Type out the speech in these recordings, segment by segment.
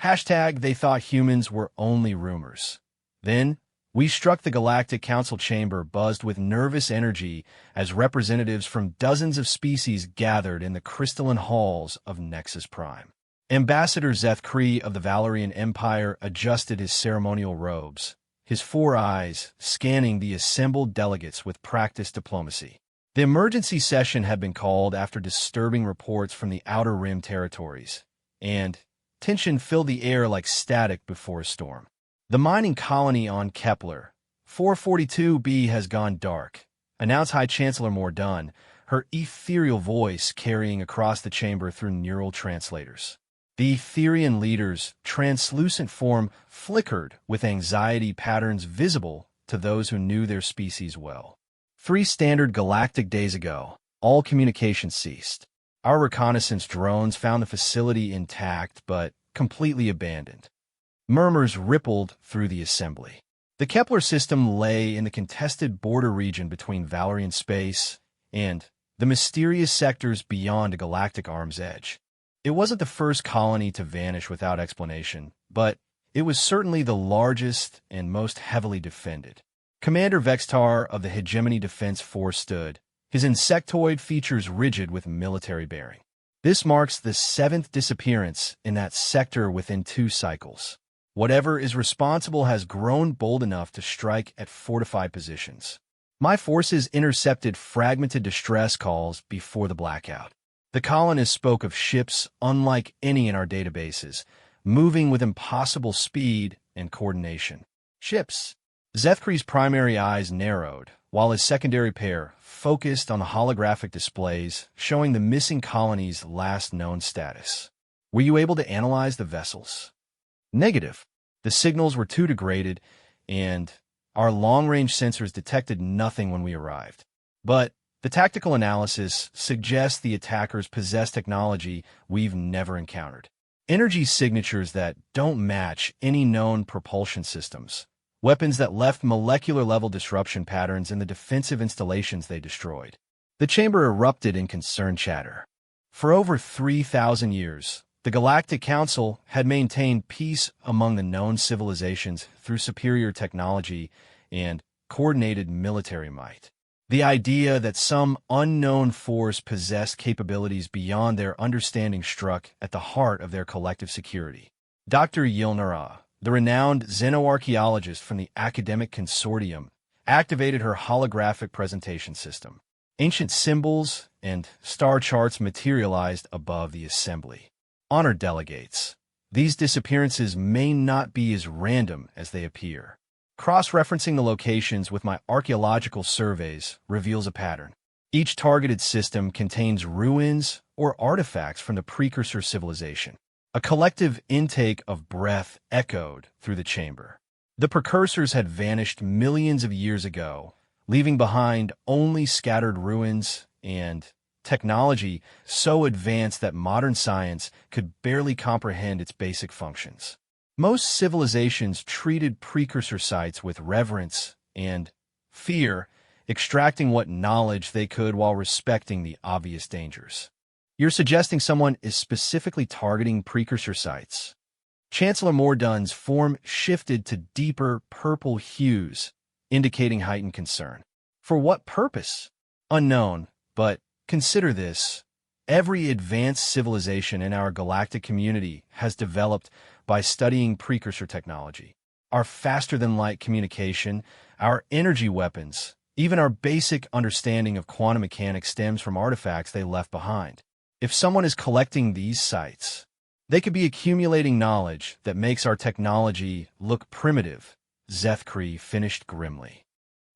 Hashtag they thought humans were only rumors. Then, we struck the Galactic Council chamber buzzed with nervous energy as representatives from dozens of species gathered in the crystalline halls of Nexus Prime. Ambassador Zeth Kree of the Valerian Empire adjusted his ceremonial robes, his 4 eyes scanning the assembled delegates with practiced diplomacy. The emergency session had been called after disturbing reports from the Outer Rim territories, and tension filled the air like static before a storm. The mining colony on Kepler 442b has gone dark, announced High Chancellor Mordan, her ethereal voice carrying across the chamber through neural translators. The Etherian leader's translucent form flickered with anxiety patterns visible to those who knew their species well. 3 standard galactic days ago, all communication ceased. Our reconnaissance drones found the facility intact but completely abandoned. Murmurs rippled through the assembly. The Kepler system lay in the contested border region between Valerian space and the mysterious sectors beyond a galactic arm's edge. It wasn't the first colony to vanish without explanation, but it was certainly the largest and most heavily defended. Commander Vextar of the Hegemony Defense Force stood, his insectoid features rigid with military bearing. This marks the 7th disappearance in that sector within 2 cycles. Whatever is responsible has grown bold enough to strike at fortified positions. My forces intercepted fragmented distress calls before the blackout. The colonists spoke of ships unlike any in our databases, moving with impossible speed and coordination. Ships. Zethkri's primary eyes narrowed, while his secondary pair focused on the holographic displays showing the missing colony's last known status. Were you able to analyze the vessels? Negative. The signals were too degraded, and our long-range sensors detected nothing when we arrived. But the tactical analysis suggests the attackers possess technology we've never encountered. Energy signatures that don't match any known propulsion systems. Weapons that left molecular-level disruption patterns in the defensive installations they destroyed. The chamber erupted in concerned chatter. For over 3,000 years, the Galactic Council had maintained peace among the known civilizations through superior technology and coordinated military might. The idea that some unknown force possessed capabilities beyond their understanding struck at the heart of their collective security. Dr. Yilnara, the renowned xenoarchaeologist from the Academic Consortium, activated her holographic presentation system. Ancient symbols and star charts materialized above the assembly. Honored delegates, these disappearances may not be as random as they appear. Cross-referencing the locations with my archaeological surveys reveals a pattern. Each targeted system contains ruins or artifacts from the precursor civilization. A collective intake of breath echoed through the chamber. The precursors had vanished millions of years ago, leaving behind only scattered ruins and technology so advanced that modern science could barely comprehend its basic functions. Most civilizations treated precursor sites with reverence and fear, extracting what knowledge they could while respecting the obvious dangers. You're suggesting someone is specifically targeting precursor sites. Chancellor Mordan's form shifted to deeper purple hues, indicating heightened concern. For what purpose? Unknown, but consider this. Every advanced civilization in our galactic community has developed by studying precursor technology. Our faster-than-light communication, our energy weapons, even our basic understanding of quantum mechanics stems from artifacts they left behind. If someone is collecting these sites, they could be accumulating knowledge that makes our technology look primitive, Zethkri finished grimly.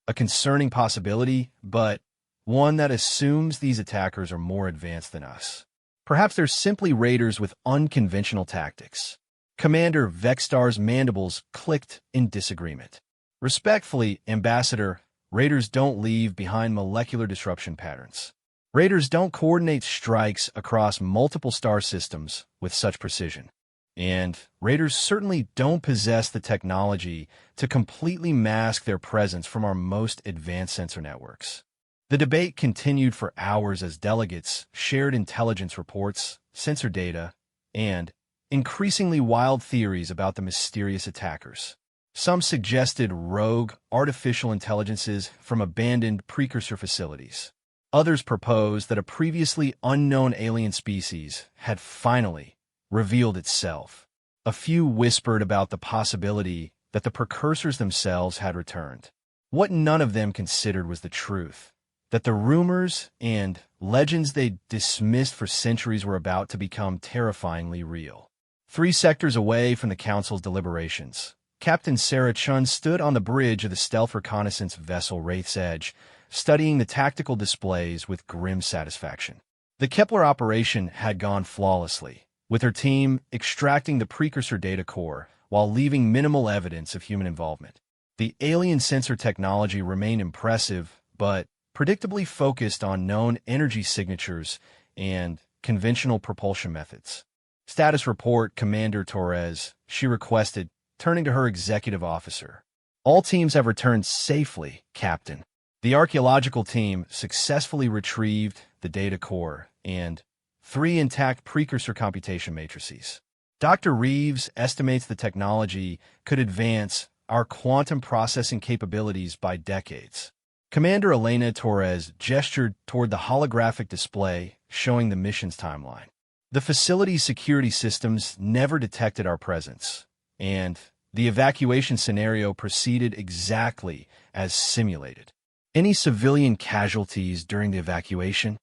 A concerning possibility, but one that assumes these attackers are more advanced than us. Perhaps they're simply raiders with unconventional tactics. Commander Vextar's mandibles clicked in disagreement. Respectfully, Ambassador, raiders don't leave behind molecular disruption patterns. Raiders don't coordinate strikes across multiple star systems with such precision. And raiders certainly don't possess the technology to completely mask their presence from our most advanced sensor networks. The debate continued for hours as delegates shared intelligence reports, sensor data, and increasingly wild theories about the mysterious attackers. Some suggested rogue, artificial intelligences from abandoned precursor facilities. Others proposed that a previously unknown alien species had finally revealed itself. A few whispered about the possibility that the precursors themselves had returned. What none of them considered was the truth, that the rumors and legends they dismissed for centuries were about to become terrifyingly real. 3 sectors away from the Council's deliberations, Captain Sarah Chun stood on the bridge of the stealth reconnaissance vessel Wraith's Edge, studying the tactical displays with grim satisfaction. The Kepler operation had gone flawlessly, with her team extracting the precursor data core while leaving minimal evidence of human involvement. The alien sensor technology remained impressive, but predictably focused on known energy signatures and conventional propulsion methods. Status report, Commander Torres, she requested, turning to her executive officer. All teams have returned safely, Captain. The archaeological team successfully retrieved the data core and 3 intact precursor computation matrices. Dr. Reeves estimates the technology could advance our quantum processing capabilities by decades. Commander Elena Torres gestured toward the holographic display showing the mission's timeline. The facility's security systems never detected our presence, and the evacuation scenario proceeded exactly as simulated. Any civilian casualties during the evacuation?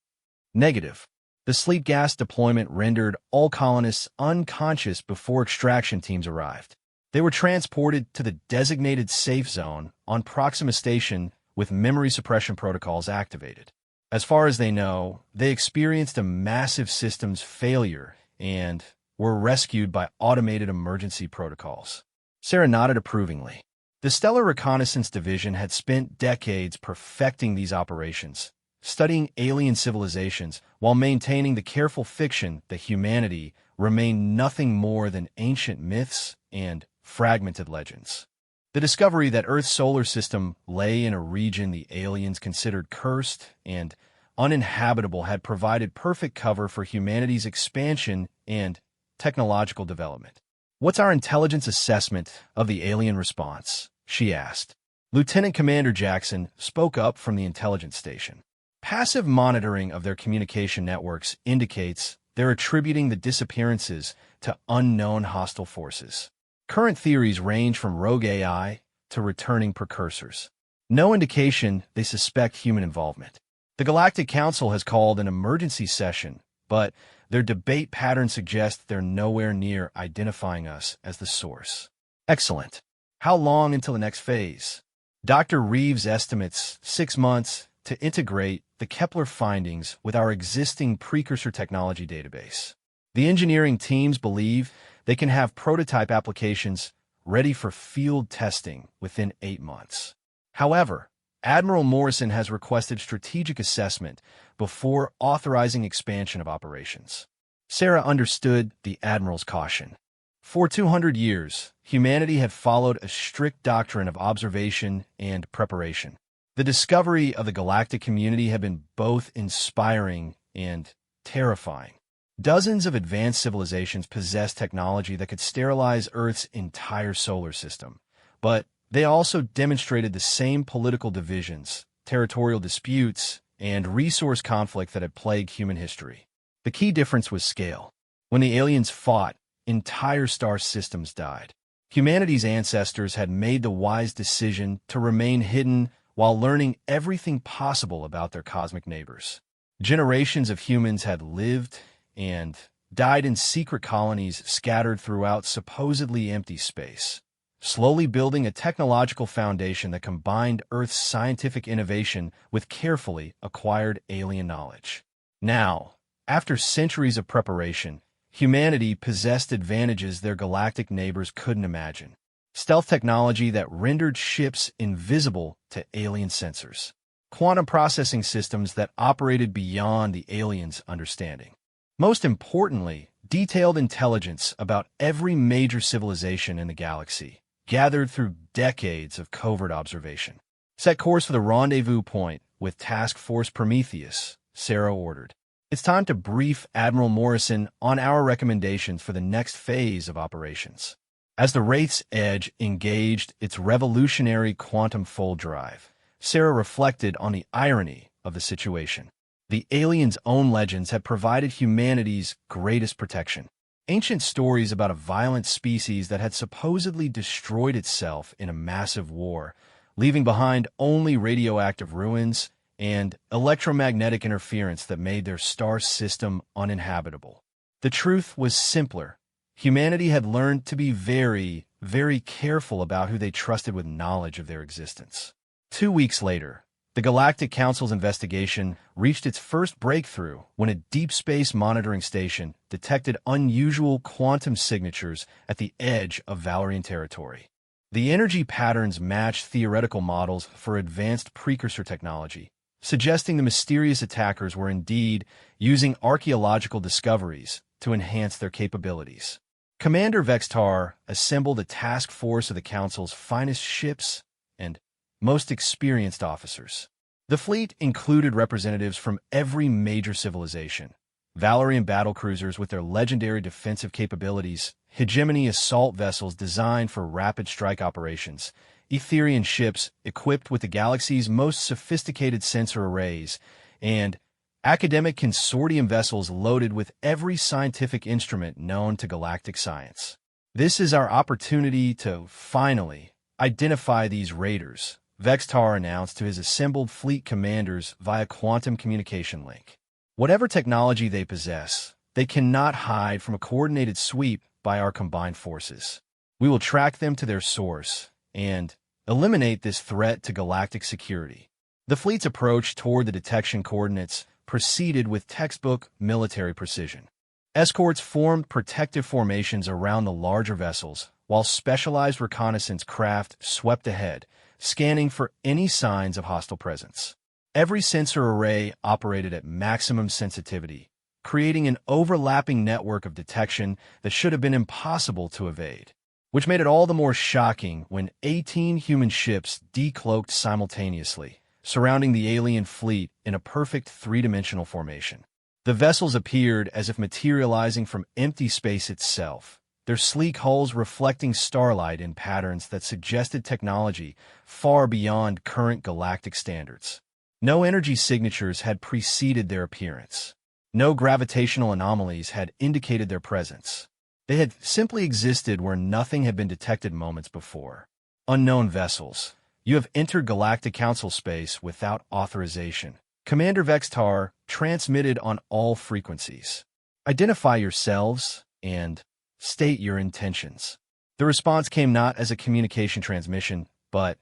Negative. The sleep gas deployment rendered all colonists unconscious before extraction teams arrived. They were transported to the designated safe zone on Proxima Station with memory suppression protocols activated. As far as they know, they experienced a massive systems failure and were rescued by automated emergency protocols. Sarah nodded approvingly. The Stellar Reconnaissance Division had spent decades perfecting these operations, studying alien civilizations while maintaining the careful fiction that humanity remained nothing more than ancient myths and fragmented legends. The discovery that Earth's solar system lay in a region the aliens considered cursed and uninhabitable had provided perfect cover for humanity's expansion and technological development. "What's our intelligence assessment of the alien response?" she asked. Lieutenant Commander Jackson spoke up from the intelligence station. Passive monitoring of their communication networks indicates they're attributing the disappearances to unknown hostile forces. Current theories range from rogue AI to returning precursors. No indication they suspect human involvement. The Galactic Council has called an emergency session, but their debate pattern suggests they're nowhere near identifying us as the source. Excellent. How long until the next phase? Dr. Reeves estimates 6 months to integrate the Kepler findings with our existing precursor technology database. The engineering teams believe they can have prototype applications ready for field testing within 8 months. However, Admiral Morrison has requested strategic assessment before authorizing expansion of operations. Sarah understood the Admiral's caution. For 200 years, humanity had followed a strict doctrine of observation and preparation. The discovery of the galactic community had been both inspiring and terrifying. Dozens of advanced civilizations possessed technology that could sterilize Earth's entire solar system, but they also demonstrated the same political divisions, territorial disputes, and resource conflict that had plagued human history. The key difference was scale. When the aliens fought, entire star systems died. Humanity's ancestors had made the wise decision to remain hidden while learning everything possible about their cosmic neighbors. Generations of humans had lived and died in secret colonies scattered throughout supposedly empty space, slowly building a technological foundation that combined Earth's scientific innovation with carefully acquired alien knowledge. Now, after centuries of preparation, humanity possessed advantages their galactic neighbors couldn't imagine. Stealth technology that rendered ships invisible to alien sensors. Quantum processing systems that operated beyond the aliens' understanding. Most importantly, detailed intelligence about every major civilization in the galaxy, gathered through decades of covert observation. "Set course for the rendezvous point with Task Force Prometheus," Sarah ordered. It's time to brief Admiral Morrison on our recommendations for the next phase of operations. As the Wraith's Edge engaged its revolutionary quantum fold drive, Sarah reflected on the irony of the situation. The aliens' own legends had provided humanity's greatest protection. Ancient stories about a violent species that had supposedly destroyed itself in a massive war, leaving behind only radioactive ruins and electromagnetic interference that made their star system uninhabitable. The truth was simpler. Humanity had learned to be very, very careful about who they trusted with knowledge of their existence. 2 weeks later, the Galactic Council's investigation reached its first breakthrough when a deep space monitoring station detected unusual quantum signatures at the edge of Valerian territory. The energy patterns matched theoretical models for advanced precursor technology, suggesting the mysterious attackers were indeed using archaeological discoveries to enhance their capabilities. Commander Vextar assembled a task force of the Council's finest ships and most experienced officers. The fleet included representatives from every major civilization: Valerian battlecruisers with their legendary defensive capabilities, hegemony assault vessels designed for rapid strike operations, Etherian ships equipped with the galaxy's most sophisticated sensor arrays, and academic consortium vessels loaded with every scientific instrument known to galactic science. This is our opportunity to finally identify these raiders, Vextar announced to his assembled fleet commanders via quantum communication link. Whatever technology they possess, they cannot hide from a coordinated sweep by our combined forces. We will track them to their source and eliminate this threat to galactic security. The fleet's approach toward the detection coordinates proceeded with textbook military precision. Escorts formed protective formations around the larger vessels, while specialized reconnaissance craft swept ahead, scanning for any signs of hostile presence. Every sensor array operated at maximum sensitivity, creating an overlapping network of detection that should have been impossible to evade, which made it all the more shocking when 18 human ships decloaked simultaneously, surrounding the alien fleet in a perfect three-dimensional formation. The vessels appeared as if materializing from empty space itself, their sleek hulls reflecting starlight in patterns that suggested technology far beyond current galactic standards. No energy signatures had preceded their appearance. No gravitational anomalies had indicated their presence. They had simply existed where nothing had been detected moments before. Unknown vessels. You have entered Galactic Council space without authorization. Commander Vextar transmitted on all frequencies. Identify yourselves and state your intentions. The response came not as a communication transmission, but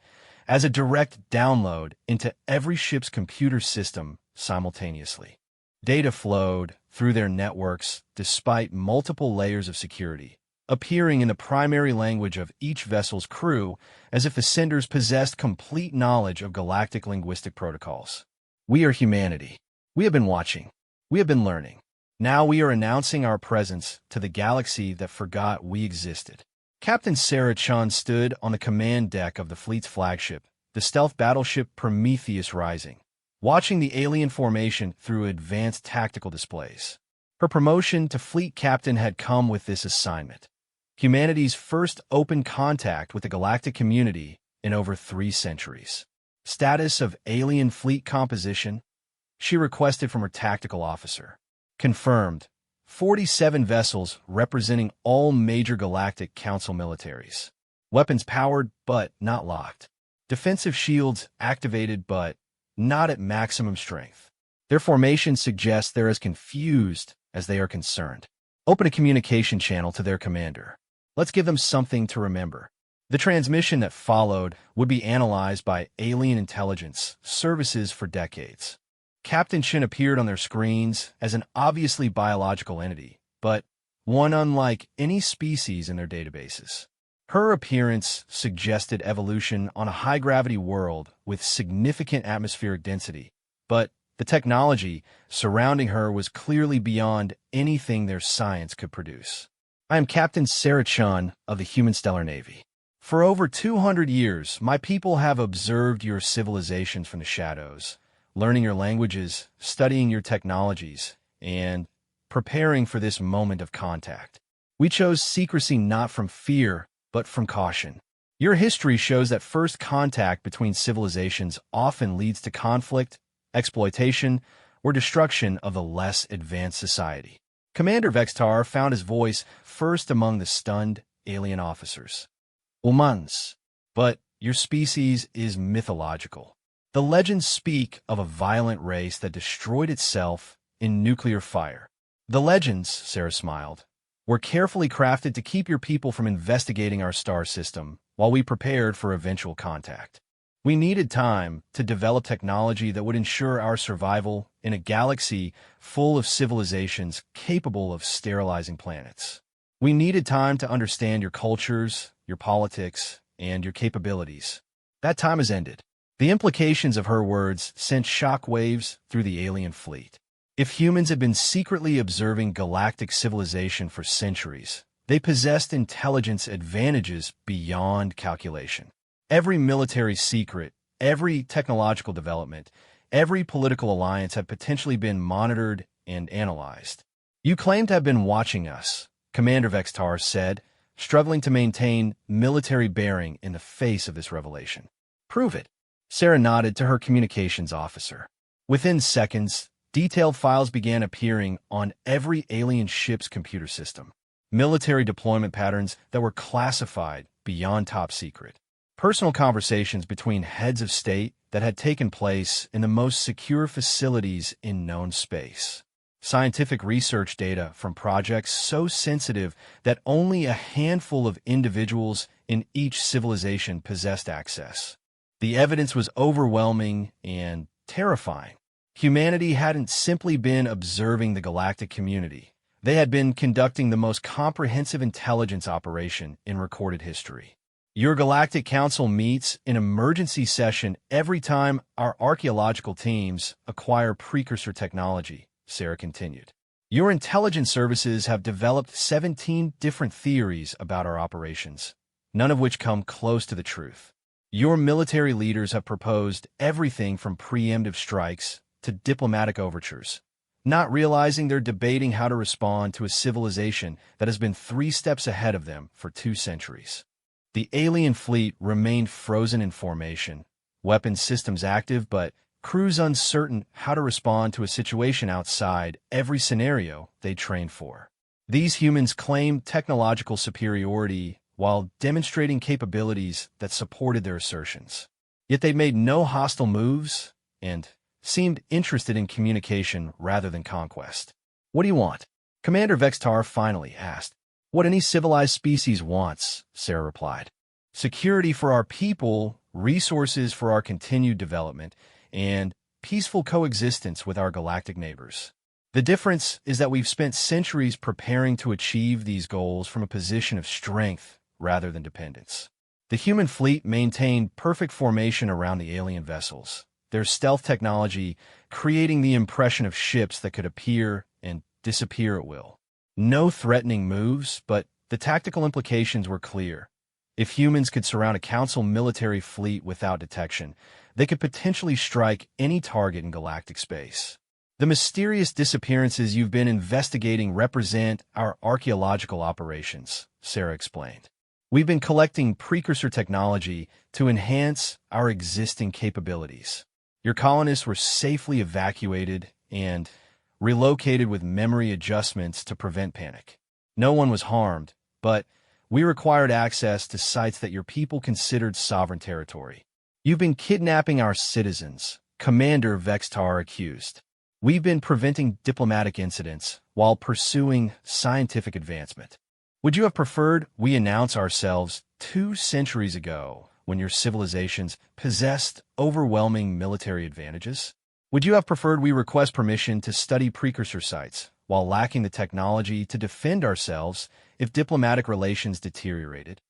as a direct download into every ship's computer system simultaneously. Data flowed through their networks despite multiple layers of security, appearing in the primary language of each vessel's crew as if the senders possessed complete knowledge of galactic linguistic protocols. We are humanity. We have been watching. We have been learning. Now we are announcing our presence to the galaxy that forgot we existed. Captain Sarah Chun stood on the command deck of the fleet's flagship, the stealth battleship Prometheus Rising, watching the alien formation through advanced tactical displays. Her promotion to fleet captain had come with this assignment: humanity's first open contact with the galactic community in over 3 centuries. Status of alien fleet composition, she requested from her tactical officer. Confirmed, 47 vessels representing all major Galactic Council militaries. Weapons powered, but not locked. Defensive shields activated, but not at maximum strength. Their formation suggests they're as confused as they are concerned. Open a communication channel to their commander. Let's give them something to remember. The transmission that followed would be analyzed by alien intelligence services for decades. Captain Chin appeared on their screens as an obviously biological entity, but one unlike any species in their databases. Her appearance suggested evolution on a high-gravity world with significant atmospheric density, but the technology surrounding her was clearly beyond anything their science could produce. I am Captain Sarah Chun of the Human Stellar Navy. For over 200 years, my people have observed your civilizations from the shadows, learning your languages, studying your technologies, and preparing for this moment of contact. We chose secrecy not from fear, but from caution. Your history shows that first contact between civilizations often leads to conflict, exploitation, or destruction of the less advanced society. Commander Vextar found his voice first among the stunned alien officers. Humans. But your species is mythological. The legends speak of a violent race that destroyed itself in nuclear fire. The legends, Sarah smiled, were carefully crafted to keep your people from investigating our star system while we prepared for eventual contact. We needed time to develop technology that would ensure our survival in a galaxy full of civilizations capable of sterilizing planets. We needed time to understand your cultures, your politics, and your capabilities. That time has ended. The implications of her words sent shockwaves through the alien fleet. If humans had been secretly observing galactic civilization for centuries, they possessed intelligence advantages beyond calculation. Every military secret, every technological development, every political alliance had potentially been monitored and analyzed. You claim to have been watching us, Commander Vextar said, struggling to maintain military bearing in the face of this revelation. Prove it. Sarah nodded to her communications officer. Within seconds, detailed files began appearing on every alien ship's computer system. Military deployment patterns that were classified beyond top secret. Personal conversations between heads of state that had taken place in the most secure facilities in known space. Scientific research data from projects so sensitive that only a handful of individuals in each civilization possessed access. The evidence was overwhelming and terrifying. Humanity hadn't simply been observing the galactic community. They had been conducting the most comprehensive intelligence operation in recorded history. Your Galactic Council meets in emergency session every time our archaeological teams acquire precursor technology, Sarah continued. Your intelligence services have developed 17 different theories about our operations, none of which come close to the truth. Your military leaders have proposed everything from preemptive strikes to diplomatic overtures, not realizing they're debating how to respond to a civilization that has been 3 steps ahead of them for 2 centuries. The alien fleet remained frozen in formation, weapons systems active, but crews uncertain how to respond to a situation outside every scenario they trained for. These humans claimed technological superiority while demonstrating capabilities that supported their assertions. Yet they made no hostile moves and seemed interested in communication rather than conquest. What do you want? Commander Vextar finally asked. What any civilized species wants, Sarah replied. Security for our people, resources for our continued development, and peaceful coexistence with our galactic neighbors. The difference is that we've spent centuries preparing to achieve these goals from a position of strength rather than dependence. The human fleet maintained perfect formation around the alien vessels, their stealth technology creating the impression of ships that could appear and disappear at will. No threatening moves, but the tactical implications were clear. If humans could surround a council military fleet without detection, they could potentially strike any target in galactic space. The mysterious disappearances you've been investigating represent our archaeological operations, Sarah explained. We've been collecting precursor technology to enhance our existing capabilities. Your colonists were safely evacuated and relocated with memory adjustments to prevent panic. No one was harmed, but we required access to sites that your people considered sovereign territory. You've been kidnapping our citizens, Commander Vextar accused. We've been preventing diplomatic incidents while pursuing scientific advancement. Would you have preferred we announce ourselves 2 centuries ago when your civilizations possessed overwhelming military advantages? Would you have preferred we request permission to study precursor sites while lacking the technology to defend ourselves if diplomatic relations deteriorated?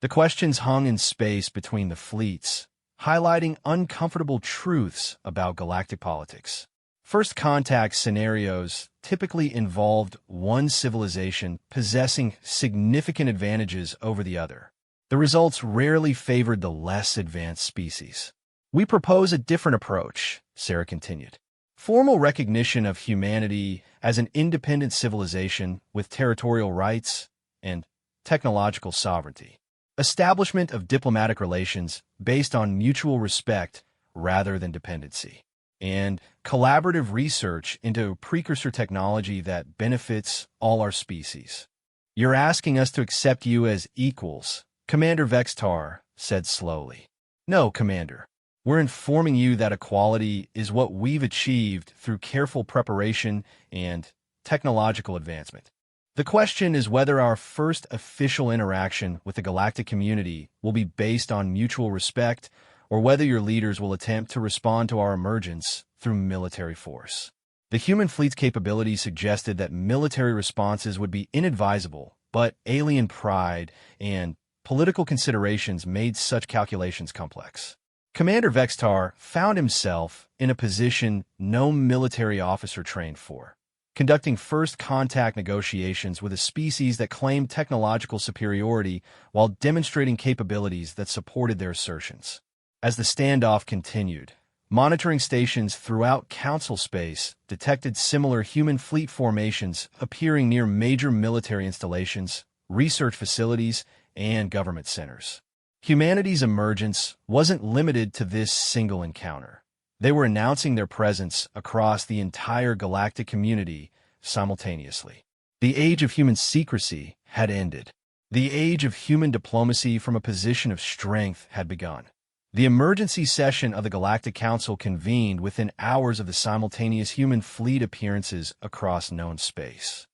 The questions hung in space between the fleets, highlighting uncomfortable truths about galactic politics. First contact scenarios typically involved one civilization possessing significant advantages over the other. The results rarely favored the less advanced species. We propose a different approach, Sarah continued. Formal recognition of humanity as an independent civilization with territorial rights and technological sovereignty. Establishment of diplomatic relations based on mutual respect rather than dependency. And collaborative research into precursor technology that benefits all our species. You're asking us to accept you as equals, Commander Vextar said slowly. No, Commander. We're informing you that equality is what we've achieved through careful preparation and technological advancement. The question is whether our first official interaction with the galactic community will be based on mutual respect or whether your leaders will attempt to respond to our emergence through military force. The human fleet's capability suggested that military responses would be inadvisable, but alien pride and political considerations made such calculations complex. Commander Vextar found himself in a position no military officer trained for, conducting first-contact negotiations with a species that claimed technological superiority while demonstrating capabilities that supported their assertions. As the standoff continued, monitoring stations throughout Council space detected similar human fleet formations appearing near major military installations, research facilities, and government centers. Humanity's emergence wasn't limited to this single encounter. They were announcing their presence across the entire galactic community simultaneously. The age of human secrecy had ended. The age of human diplomacy from a position of strength had begun. The emergency session of the Galactic Council convened within hours of the simultaneous human fleet appearances across known space.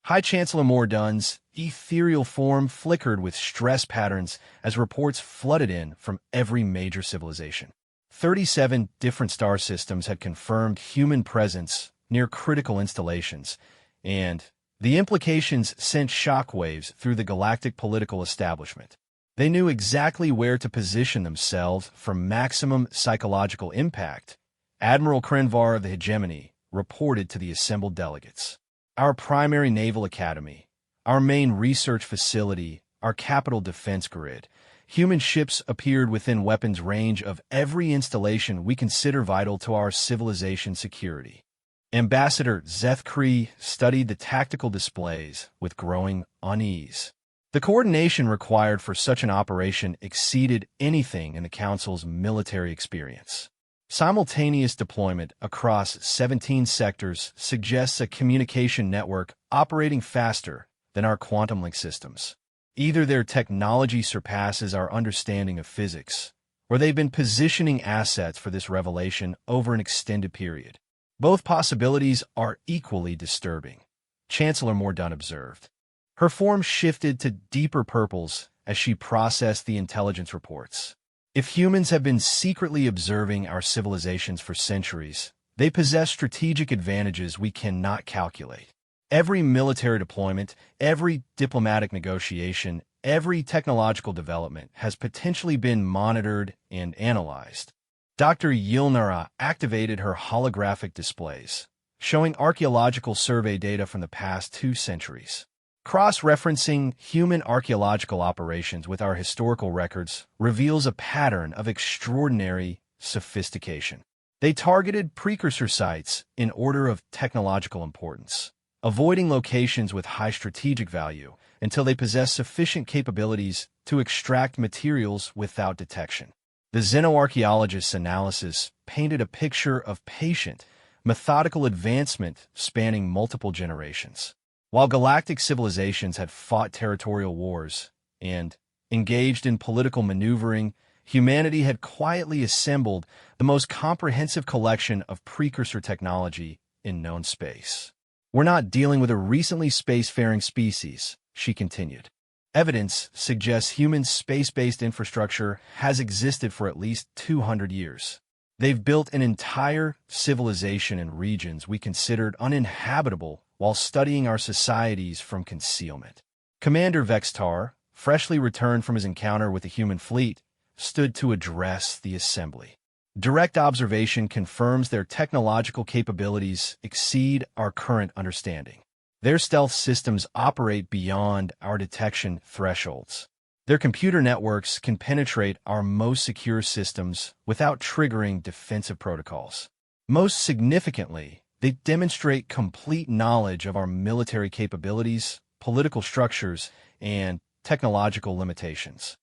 High Chancellor Mordunn's ethereal form flickered with stress patterns as reports flooded in from every major civilization. 37 different star systems had confirmed human presence near critical installations, and the implications sent shockwaves through the galactic political establishment. They knew exactly where to position themselves for maximum psychological impact, Admiral Krenvar of the Hegemony reported to the assembled delegates. Our primary naval academy, our main research facility, our capital defense grid, human ships appeared within weapons range of every installation we consider vital to our civilization security. Ambassador Zeth Kree studied the tactical displays with growing unease. The coordination required for such an operation exceeded anything in the Council's military experience. Simultaneous deployment across 17 sectors suggests a communication network operating faster than our quantum link systems. Either their technology surpasses our understanding of physics, or they've been positioning assets for this revelation over an extended period. Both possibilities are equally disturbing, Chancellor Mordun observed. Her form shifted to deeper purples as she processed the intelligence reports. If humans have been secretly observing our civilizations for centuries, they possess strategic advantages we cannot calculate. Every military deployment, every diplomatic negotiation, every technological development has potentially been monitored and analyzed. Dr. Yilnara activated her holographic displays, showing archaeological survey data from the past 2 centuries. Cross-referencing human archaeological operations with our historical records reveals a pattern of extraordinary sophistication. They targeted precursor sites in order of technological importance, avoiding locations with high strategic value until they possess sufficient capabilities to extract materials without detection. The xenoarchaeologist's analysis painted a picture of patient, methodical advancement spanning multiple generations. While galactic civilizations had fought territorial wars and engaged in political maneuvering, humanity had quietly assembled the most comprehensive collection of precursor technology in known space. We're not dealing with a recently spacefaring species, she continued. Evidence suggests human space-based infrastructure has existed for at least 200 years. They've built an entire civilization in regions we considered uninhabitable while studying our societies from concealment. Commander Vextar, freshly returned from his encounter with the human fleet, stood to address the assembly. Direct observation confirms their technological capabilities exceed our current understanding. Their stealth systems operate beyond our detection thresholds. Their computer networks can penetrate our most secure systems without triggering defensive protocols. Most significantly, they demonstrate complete knowledge of our military capabilities, political structures, and technological limitations.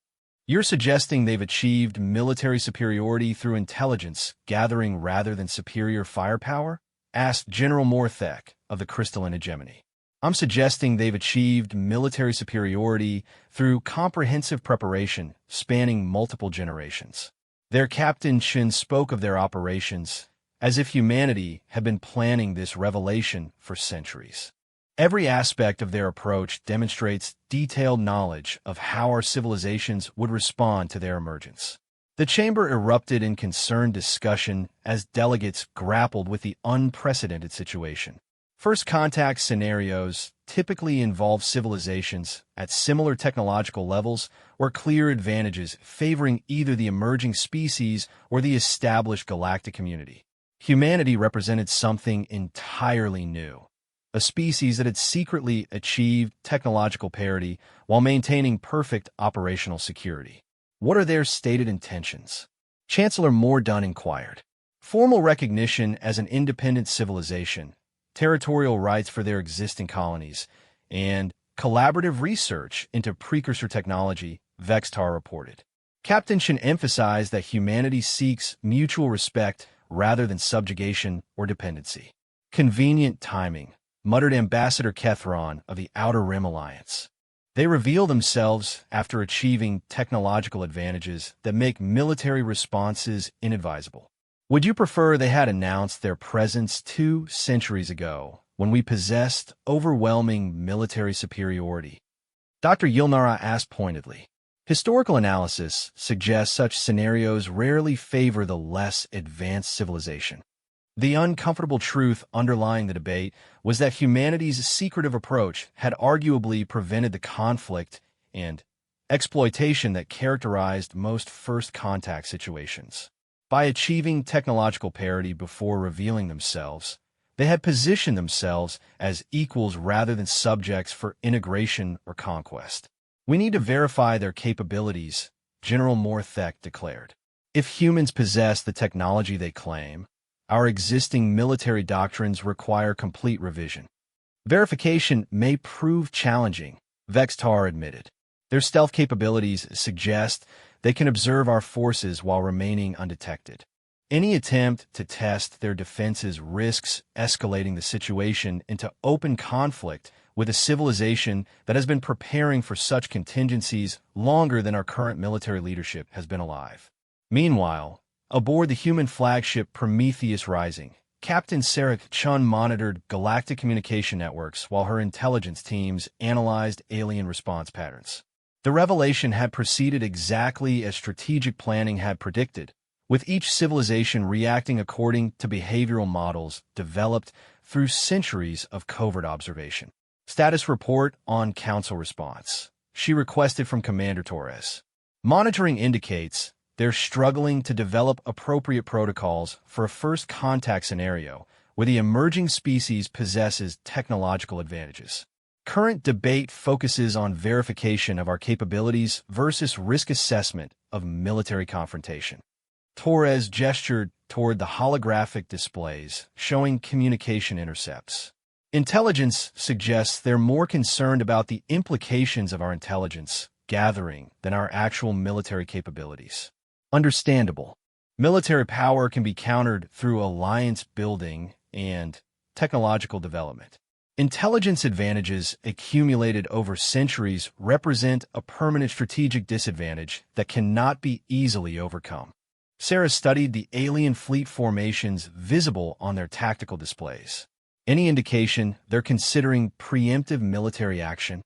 You're suggesting they've achieved military superiority through intelligence gathering rather than superior firepower? Asked General Morthek of the Crystalline Hegemony. I'm suggesting they've achieved military superiority through comprehensive preparation spanning multiple generations. Their Captain Shin spoke of their operations as if humanity had been planning this revelation for centuries. Every aspect of their approach demonstrates detailed knowledge of how our civilizations would respond to their emergence. The chamber erupted in concerned discussion as delegates grappled with the unprecedented situation. First contact scenarios typically involve civilizations at similar technological levels or clear advantages favoring either the emerging species or the established galactic community. Humanity represented something entirely new, a species that had secretly achieved technological parity while maintaining perfect operational security. What are their stated intentions? Chancellor Mordun inquired. Formal recognition as an independent civilization, territorial rights for their existing colonies, and collaborative research into precursor technology, Vextar reported. Captain Shin emphasized that humanity seeks mutual respect rather than subjugation or dependency. Convenient timing, muttered Ambassador Kethron of the Outer Rim Alliance. They reveal themselves after achieving technological advantages that make military responses inadvisable. Would you prefer they had announced their presence 2 centuries ago, when we possessed overwhelming military superiority? Dr. Yilnara asked pointedly. Historical analysis suggests such scenarios rarely favor the less advanced civilization. The uncomfortable truth underlying the debate was that humanity's secretive approach had arguably prevented the conflict and exploitation that characterized most first contact situations. By achieving technological parity before revealing themselves, they had positioned themselves as equals rather than subjects for integration or conquest. We need to verify their capabilities, General Morthek declared. If humans possess the technology they claim, our existing military doctrines require complete revision. Verification may prove challenging, Vextar admitted. Their stealth capabilities suggest they can observe our forces while remaining undetected. Any attempt to test their defenses risks escalating the situation into open conflict with a civilization that has been preparing for such contingencies longer than our current military leadership has been alive. Meanwhile, aboard the human flagship Prometheus Rising, Captain Sarah Chun monitored galactic communication networks while her intelligence teams analyzed alien response patterns. The revelation had proceeded exactly as strategic planning had predicted, with each civilization reacting according to behavioral models developed through centuries of covert observation. Status report on Council response. She requested from Commander Torres. Monitoring indicates they're struggling to develop appropriate protocols for a first contact scenario where the emerging species possesses technological advantages. Current debate focuses on verification of our capabilities versus risk assessment of military confrontation. Torres gestured toward the holographic displays showing communication intercepts. Intelligence suggests they're more concerned about the implications of our intelligence gathering than our actual military capabilities. Understandable. Military power can be countered through alliance building and technological development. Intelligence advantages accumulated over centuries represent a permanent strategic disadvantage that cannot be easily overcome. Sarah studied the alien fleet formations visible on their tactical displays. Any indication they're considering preemptive military action?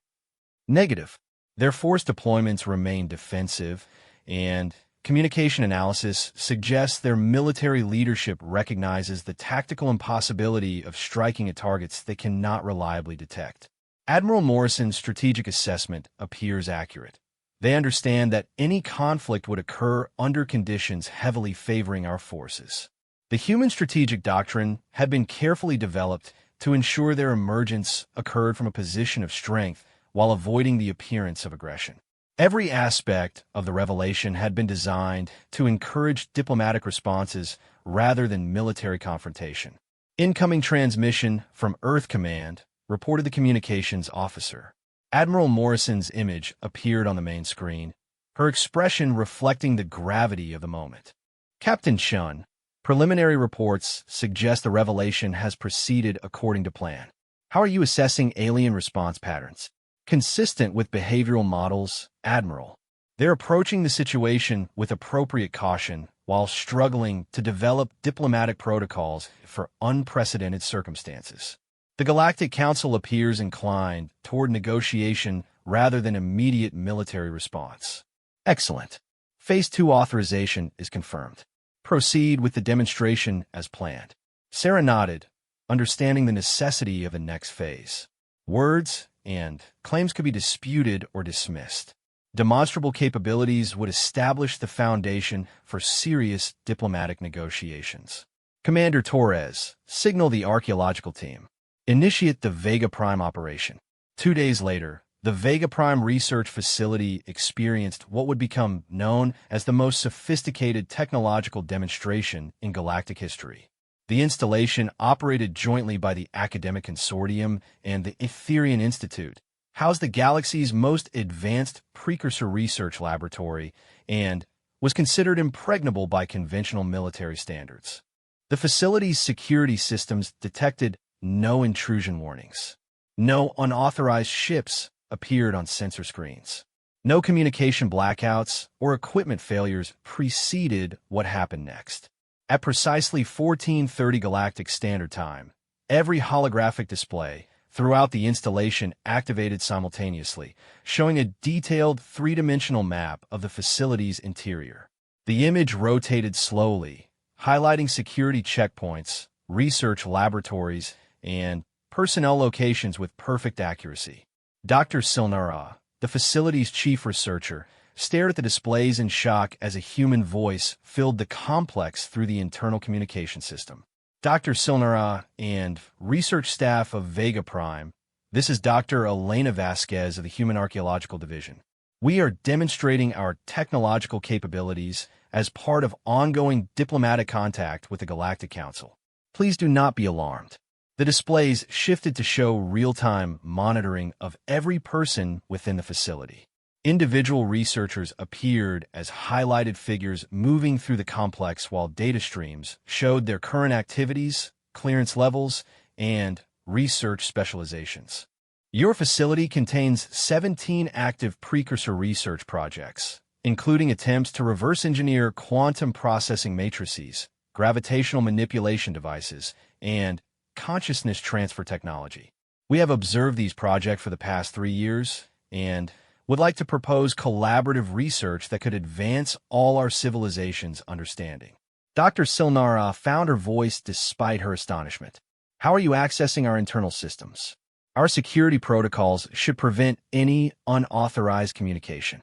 Negative. Their force deployments remain defensive, and communication analysis suggests their military leadership recognizes the tactical impossibility of striking at targets they cannot reliably detect. Admiral Morrison's strategic assessment appears accurate. They understand that any conflict would occur under conditions heavily favoring our forces. The human strategic doctrine had been carefully developed to ensure their emergence occurred from a position of strength while avoiding the appearance of aggression. Every aspect of the revelation had been designed to encourage diplomatic responses rather than military confrontation. Incoming transmission from Earth Command, reported the communications officer. Admiral Morrison's image appeared on the main screen, her expression reflecting the gravity of the moment. Captain Chun, preliminary reports suggest the revelation has proceeded according to plan. How are you assessing alien response patterns? Consistent with behavioral models, Admiral. They're approaching the situation with appropriate caution while struggling to develop diplomatic protocols for unprecedented circumstances. The Galactic Council appears inclined toward negotiation rather than immediate military response. Excellent. Phase 2 authorization is confirmed. Proceed with the demonstration as planned. Sarah nodded, understanding the necessity of the next phase. Words and claims could be disputed or dismissed. Demonstrable capabilities would establish the foundation for serious diplomatic negotiations. Commander Torres, signal the archaeological team. Initiate the Vega Prime operation. 2 days later, the Vega Prime research facility experienced what would become known as the most sophisticated technological demonstration in galactic history. The installation, operated jointly by the Academic Consortium and the Etherian Institute, housed the galaxy's most advanced precursor research laboratory and was considered impregnable by conventional military standards. The facility's security systems detected no intrusion warnings. No unauthorized ships appeared on sensor screens. No communication blackouts or equipment failures preceded what happened next. At precisely 14:30 Galactic Standard Time, every holographic display throughout the installation activated simultaneously, showing a detailed three-dimensional map of the facility's interior. The image rotated slowly, highlighting security checkpoints, research laboratories, and personnel locations with perfect accuracy. Dr. Silnara, the facility's chief researcher, stared at the displays in shock as a human voice filled the complex through the internal communication system. Dr. Silnara and research staff of Vega Prime, this is Dr. Elena Vasquez of the Human Archaeological Division. We are demonstrating our technological capabilities as part of ongoing diplomatic contact with the Galactic Council. Please do not be alarmed. The displays shifted to show real-time monitoring of every person within the facility. Individual researchers appeared as highlighted figures moving through the complex while data streams showed their current activities, clearance levels, and research specializations. Your facility contains 17 active precursor research projects, including attempts to reverse engineer quantum processing matrices, gravitational manipulation devices, and consciousness transfer technology. We have observed these projects for the past 3 years and would like to propose collaborative research that could advance all our civilization's understanding. Dr. Silnara found her voice despite her astonishment. How are you accessing our internal systems? Our security protocols should prevent any unauthorized communication.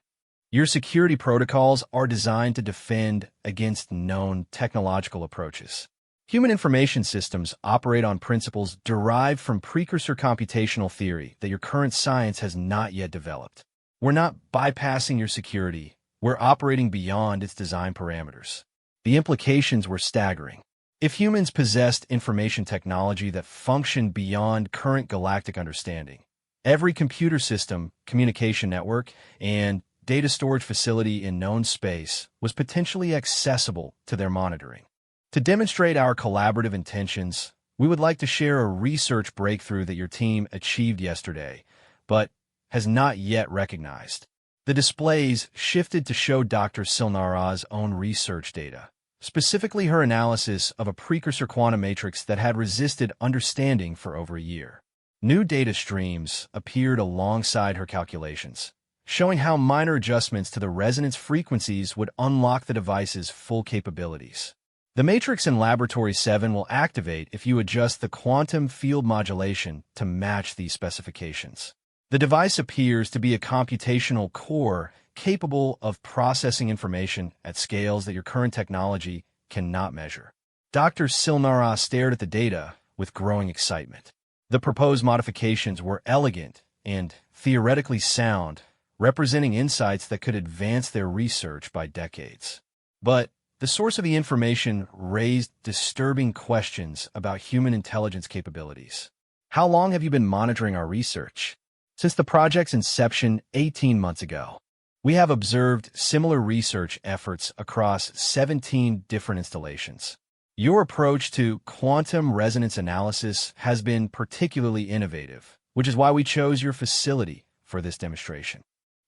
Your security protocols are designed to defend against known technological approaches. Human information systems operate on principles derived from precursor computational theory that your current science has not yet developed. We're not bypassing your security. We're operating beyond its design parameters. The implications were staggering. If humans possessed information technology that functioned beyond current galactic understanding, every computer system, communication network, and data storage facility in known space was potentially accessible to their monitoring. To demonstrate our collaborative intentions, we would like to share a research breakthrough that your team achieved yesterday, but has not yet recognized. The displays shifted to show Dr. Silnara's own research data, specifically her analysis of a precursor quantum matrix that had resisted understanding for over a year. New data streams appeared alongside her calculations, showing how minor adjustments to the resonance frequencies would unlock the device's full capabilities. The matrix in Laboratory 7 will activate if you adjust the quantum field modulation to match these specifications. The device appears to be a computational core capable of processing information at scales that your current technology cannot measure. Dr. Silnara stared at the data with growing excitement. The proposed modifications were elegant and theoretically sound, representing insights that could advance their research by decades. But The source of the information raised disturbing questions about human intelligence capabilities. How long have you been monitoring our research? Since the project's inception 18 months ago. We have observed similar research efforts across 17 different installations. Your approach to quantum resonance analysis has been particularly innovative, which is why we chose your facility for this demonstration.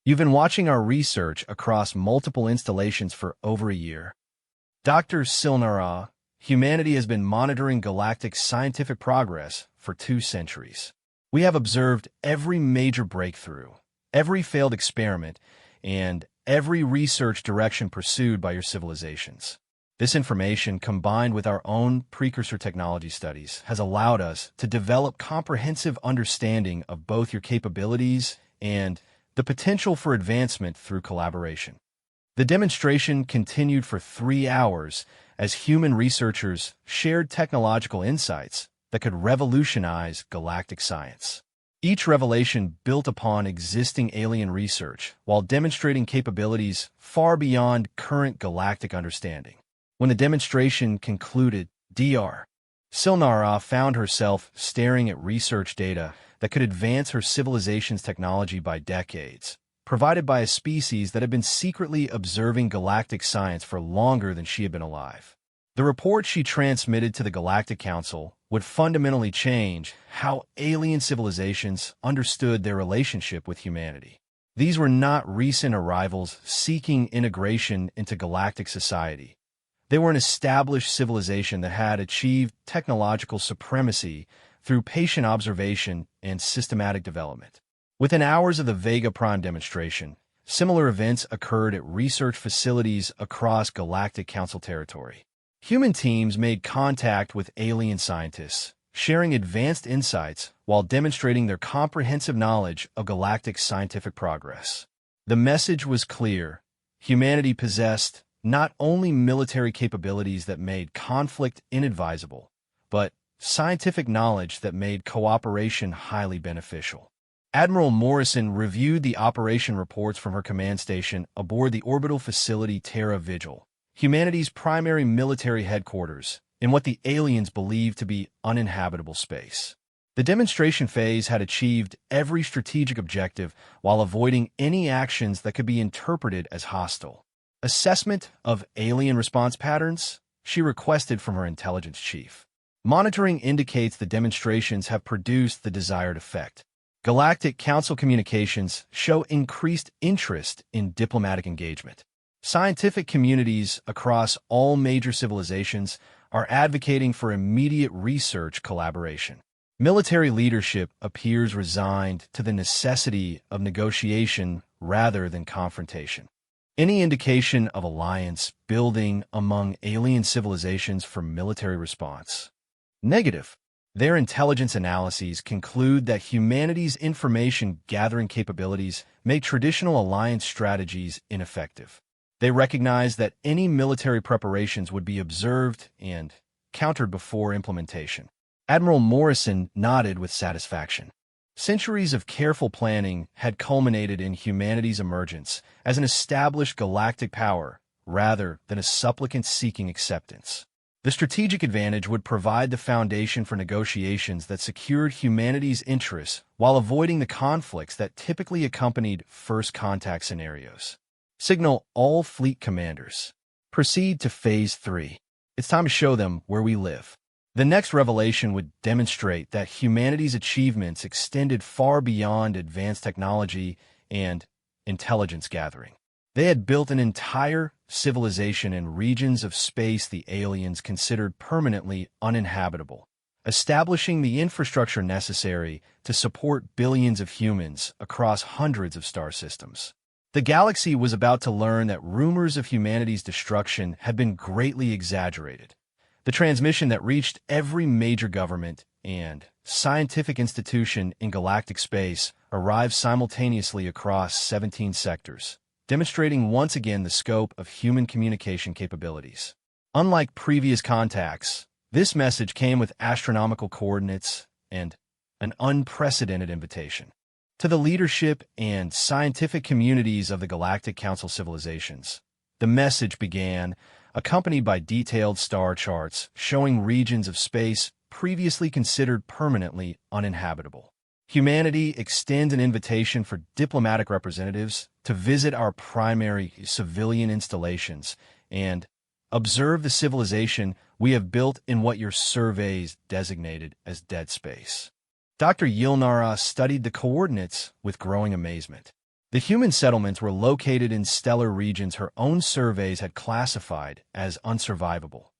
You've been watching our research across multiple installations for over a year. Dr. Silnara, humanity has been monitoring galactic scientific progress for 2 centuries. We have observed every major breakthrough, every failed experiment, and every research direction pursued by your civilizations. This information, combined with our own precursor technology studies, has allowed us to develop comprehensive understanding of both your capabilities and the potential for advancement through collaboration. The demonstration continued for 3 hours as human researchers shared technological insights that could revolutionize galactic science. Each revelation built upon existing alien research while demonstrating capabilities far beyond current galactic understanding. When the demonstration concluded, Dr. Silnara found herself staring at research data that could advance her civilization's technology by decades, provided by a species that had been secretly observing galactic science for longer than she had been alive. The report she transmitted to the Galactic Council would fundamentally change how alien civilizations understood their relationship with humanity. These were not recent arrivals seeking integration into galactic society. They were an established civilization that had achieved technological supremacy through patient observation and systematic development. Within hours of the Vega Prime demonstration, similar events occurred at research facilities across Galactic Council territory. Human teams made contact with alien scientists, sharing advanced insights while demonstrating their comprehensive knowledge of galactic scientific progress. The message was clear. Humanity possessed not only military capabilities that made conflict inadvisable, but scientific knowledge that made cooperation highly beneficial. Admiral Morrison reviewed the operation reports from her command station aboard the orbital facility Terra Vigil, humanity's primary military headquarters, in what the aliens believed to be uninhabitable space. The demonstration phase had achieved every strategic objective while avoiding any actions that could be interpreted as hostile. Assessment of alien response patterns, she requested from her intelligence chief. Monitoring indicates the demonstrations have produced the desired effect. Galactic Council communications show increased interest in diplomatic engagement. Scientific communities across all major civilizations are advocating for immediate research collaboration. Military leadership appears resigned to the necessity of negotiation rather than confrontation. Any indication of alliance building among alien civilizations for military response? Negative. Their intelligence analyses conclude that humanity's information-gathering capabilities make traditional alliance strategies ineffective. They recognize that any military preparations would be observed and countered before implementation. Admiral Morrison nodded with satisfaction. Centuries of careful planning had culminated in humanity's emergence as an established galactic power rather than a supplicant seeking acceptance. The strategic advantage would provide the foundation for negotiations that secured humanity's interests while avoiding the conflicts that typically accompanied first contact scenarios. Signal all fleet commanders. Proceed to Phase 3. It's time to show them where we live. The next revelation would demonstrate that humanity's achievements extended far beyond advanced technology and intelligence gathering. They had built an entire civilization in regions of space the aliens considered permanently uninhabitable, establishing the infrastructure necessary to support billions of humans across hundreds of star systems. The galaxy was about to learn that rumors of humanity's destruction had been greatly exaggerated. The transmission that reached every major government and scientific institution in galactic space arrived simultaneously across 17 sectors, demonstrating once again the scope of human communication capabilities. Unlike previous contacts, this message came with astronomical coordinates and an unprecedented invitation. To the leadership and scientific communities of the Galactic Council civilizations, the message began accompanied by detailed star charts showing regions of space previously considered permanently uninhabitable. Humanity extends an invitation for diplomatic representatives to visit our primary civilian installations and observe the civilization we have built in what your surveys designated as dead space. Dr. Yilnara studied the coordinates with growing amazement. The human settlements were located in stellar regions her own surveys had classified as unsurvivable.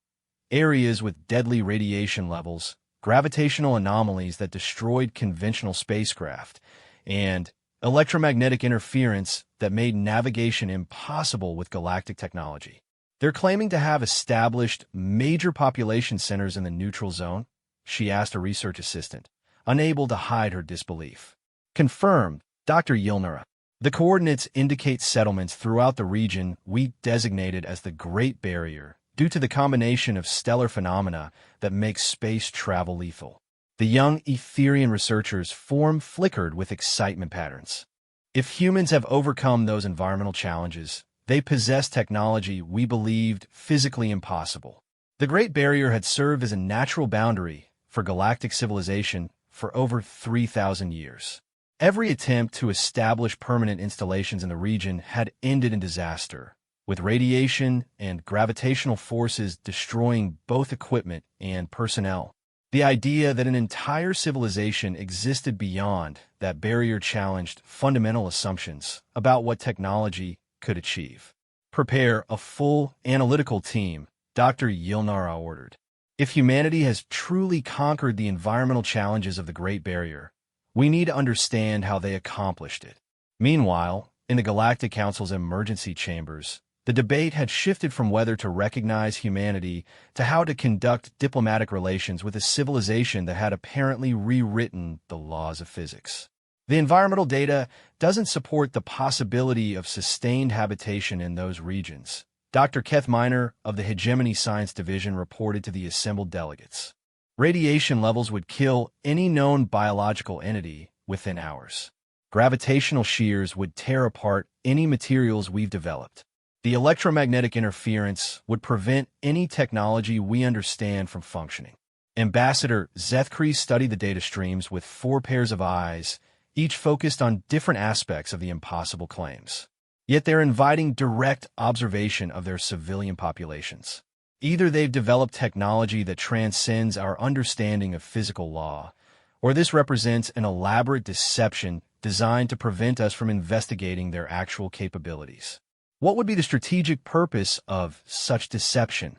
Areas with deadly radiation levels, gravitational anomalies that destroyed conventional spacecraft, and electromagnetic interference that made navigation impossible with galactic technology. They're claiming to have established major population centers in the neutral zone, she asked a research assistant, unable to hide her disbelief. Confirmed, Dr. Yilnara. The coordinates indicate settlements throughout the region we designated as the Great Barrier due to the combination of stellar phenomena that makes space travel lethal. The young Etherian researchers' form flickered with excitement patterns. If humans have overcome those environmental challenges, they possess technology we believed physically impossible. The Great Barrier had served as a natural boundary for galactic civilization for over 3,000 years. Every attempt to establish permanent installations in the region had ended in disaster, with radiation and gravitational forces destroying both equipment and personnel. The idea that an entire civilization existed beyond that barrier challenged fundamental assumptions about what technology could achieve. Prepare a full analytical team, Dr. Yilnara ordered. If humanity has truly conquered the environmental challenges of the Great Barrier, we need to understand how they accomplished it. Meanwhile, in the Galactic Council's emergency chambers, the debate had shifted from whether to recognize humanity to how to conduct diplomatic relations with a civilization that had apparently rewritten the laws of physics. The environmental data doesn't support the possibility of sustained habitation in those regions, Dr. Keth Miner of the Hegemony Science Division reported to the assembled delegates. Radiation levels would kill any known biological entity within hours. Gravitational shears would tear apart any materials we've developed. The electromagnetic interference would prevent any technology we understand from functioning. Ambassador Zethkri studied the data streams with 4 pairs of eyes, each focused on different aspects of the impossible claims. Yet they're inviting direct observation of their civilian populations. Either they've developed technology that transcends our understanding of physical law, or this represents an elaborate deception designed to prevent us from investigating their actual capabilities. What would be the strategic purpose of such deception?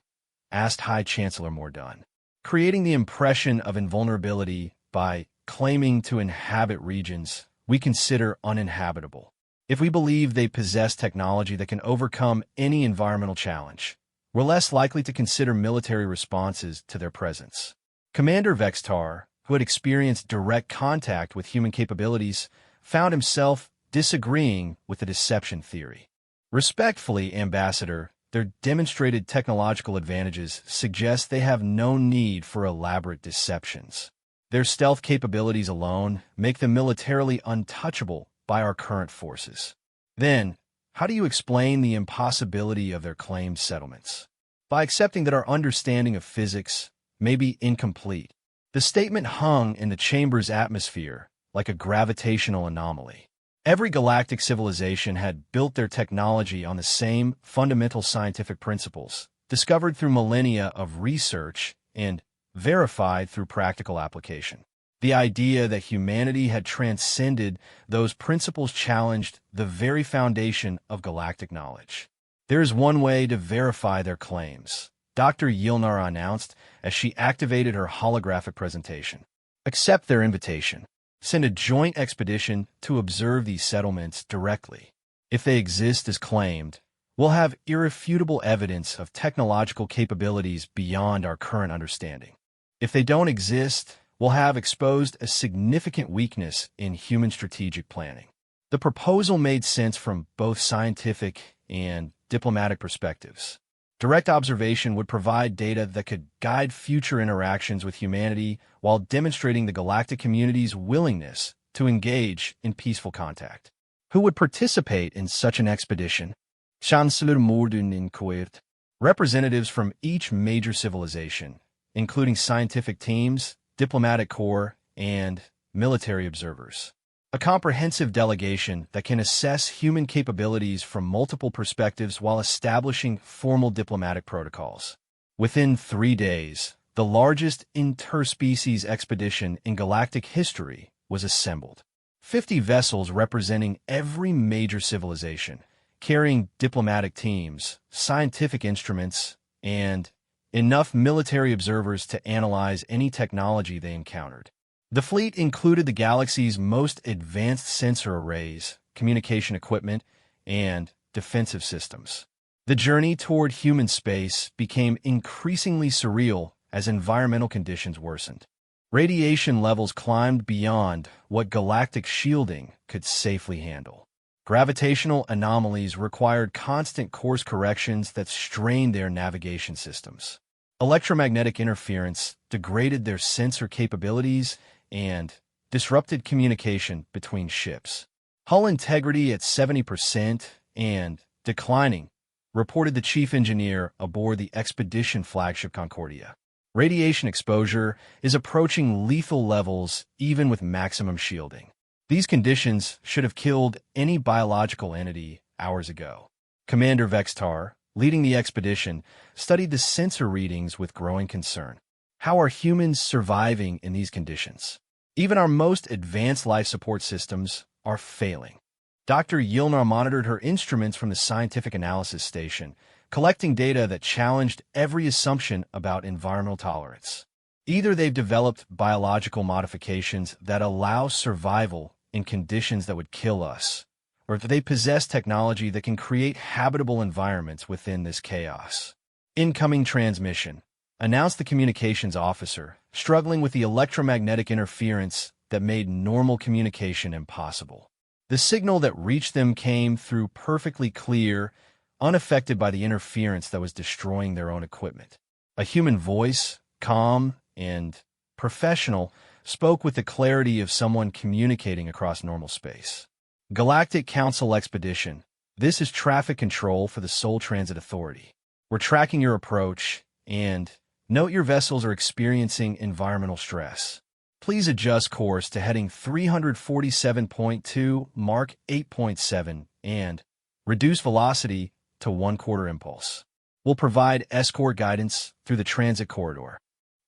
Asked High Chancellor Mordun. Creating the impression of invulnerability by claiming to inhabit regions we consider uninhabitable. If we believe they possess technology that can overcome any environmental challenge, we're less likely to consider military responses to their presence. Commander Vextar, who had experienced direct contact with human capabilities, found himself disagreeing with the deception theory. Respectfully, Ambassador, their demonstrated technological advantages suggest they have no need for elaborate deceptions. Their stealth capabilities alone make them militarily untouchable by our current forces. Then, how do you explain the impossibility of their claimed settlements? By accepting that our understanding of physics may be incomplete. The statement hung in the chamber's atmosphere like a gravitational anomaly. Every galactic civilization had built their technology on the same fundamental scientific principles, discovered through millennia of research and verified through practical application. The idea that humanity had transcended those principles challenged the very foundation of galactic knowledge. There is one way to verify their claims, Dr. Yilnara announced as she activated her holographic presentation. Accept their invitation. Send a joint expedition to observe these settlements directly. If they exist as claimed, we'll have irrefutable evidence of technological capabilities beyond our current understanding. If they don't exist, we'll have exposed a significant weakness in human strategic planning. The proposal made sense from both scientific and diplomatic perspectives. Direct observation would provide data that could guide future interactions with humanity while demonstrating the galactic community's willingness to engage in peaceful contact. Who would participate in such an expedition? Chancellor Mordun inquired. representatives from each major civilization, including scientific teams, diplomatic corps, and military observers. A comprehensive delegation that can assess human capabilities from multiple perspectives while establishing formal diplomatic protocols. Within 3 days, the largest interspecies expedition in galactic history was assembled. 50 vessels representing every major civilization, carrying diplomatic teams, scientific instruments, and enough military observers to analyze any technology they encountered. The fleet included the galaxy's most advanced sensor arrays, communication equipment, and defensive systems. The journey toward human space became increasingly surreal as environmental conditions worsened. Radiation levels climbed beyond what galactic shielding could safely handle. Gravitational anomalies required constant course corrections that strained their navigation systems. Electromagnetic interference degraded their sensor capabilities and disrupted communication between ships. Hull integrity at 70% and declining, reported the chief engineer aboard the expedition flagship Concordia. Radiation exposure is approaching lethal levels even with maximum shielding. These conditions should have killed any biological entity hours ago. Commander Vextar, leading the expedition, studied the sensor readings with growing concern. How are humans surviving in these conditions? Even our most advanced life support systems are failing. Dr. Yilnar monitored her instruments from the Scientific Analysis Station, collecting data that challenged every assumption about environmental tolerance. Either they've developed biological modifications that allow survival in conditions that would kill us, or they possess technology that can create habitable environments within this chaos. Incoming transmission, announced the communications officer, struggling with the electromagnetic interference that made normal communication impossible. The signal that reached them came through perfectly clear, unaffected by the interference that was destroying their own equipment. A human voice, calm and professional, spoke with the clarity of someone communicating across normal space. Galactic Council Expedition. This is traffic control for the Soul Transit Authority. We're tracking your approach, and note your vessels are experiencing environmental stress. Please adjust course to heading 347.2, Mark 8.7, and reduce velocity to 1/4 impulse. We'll provide escort guidance through the transit corridor.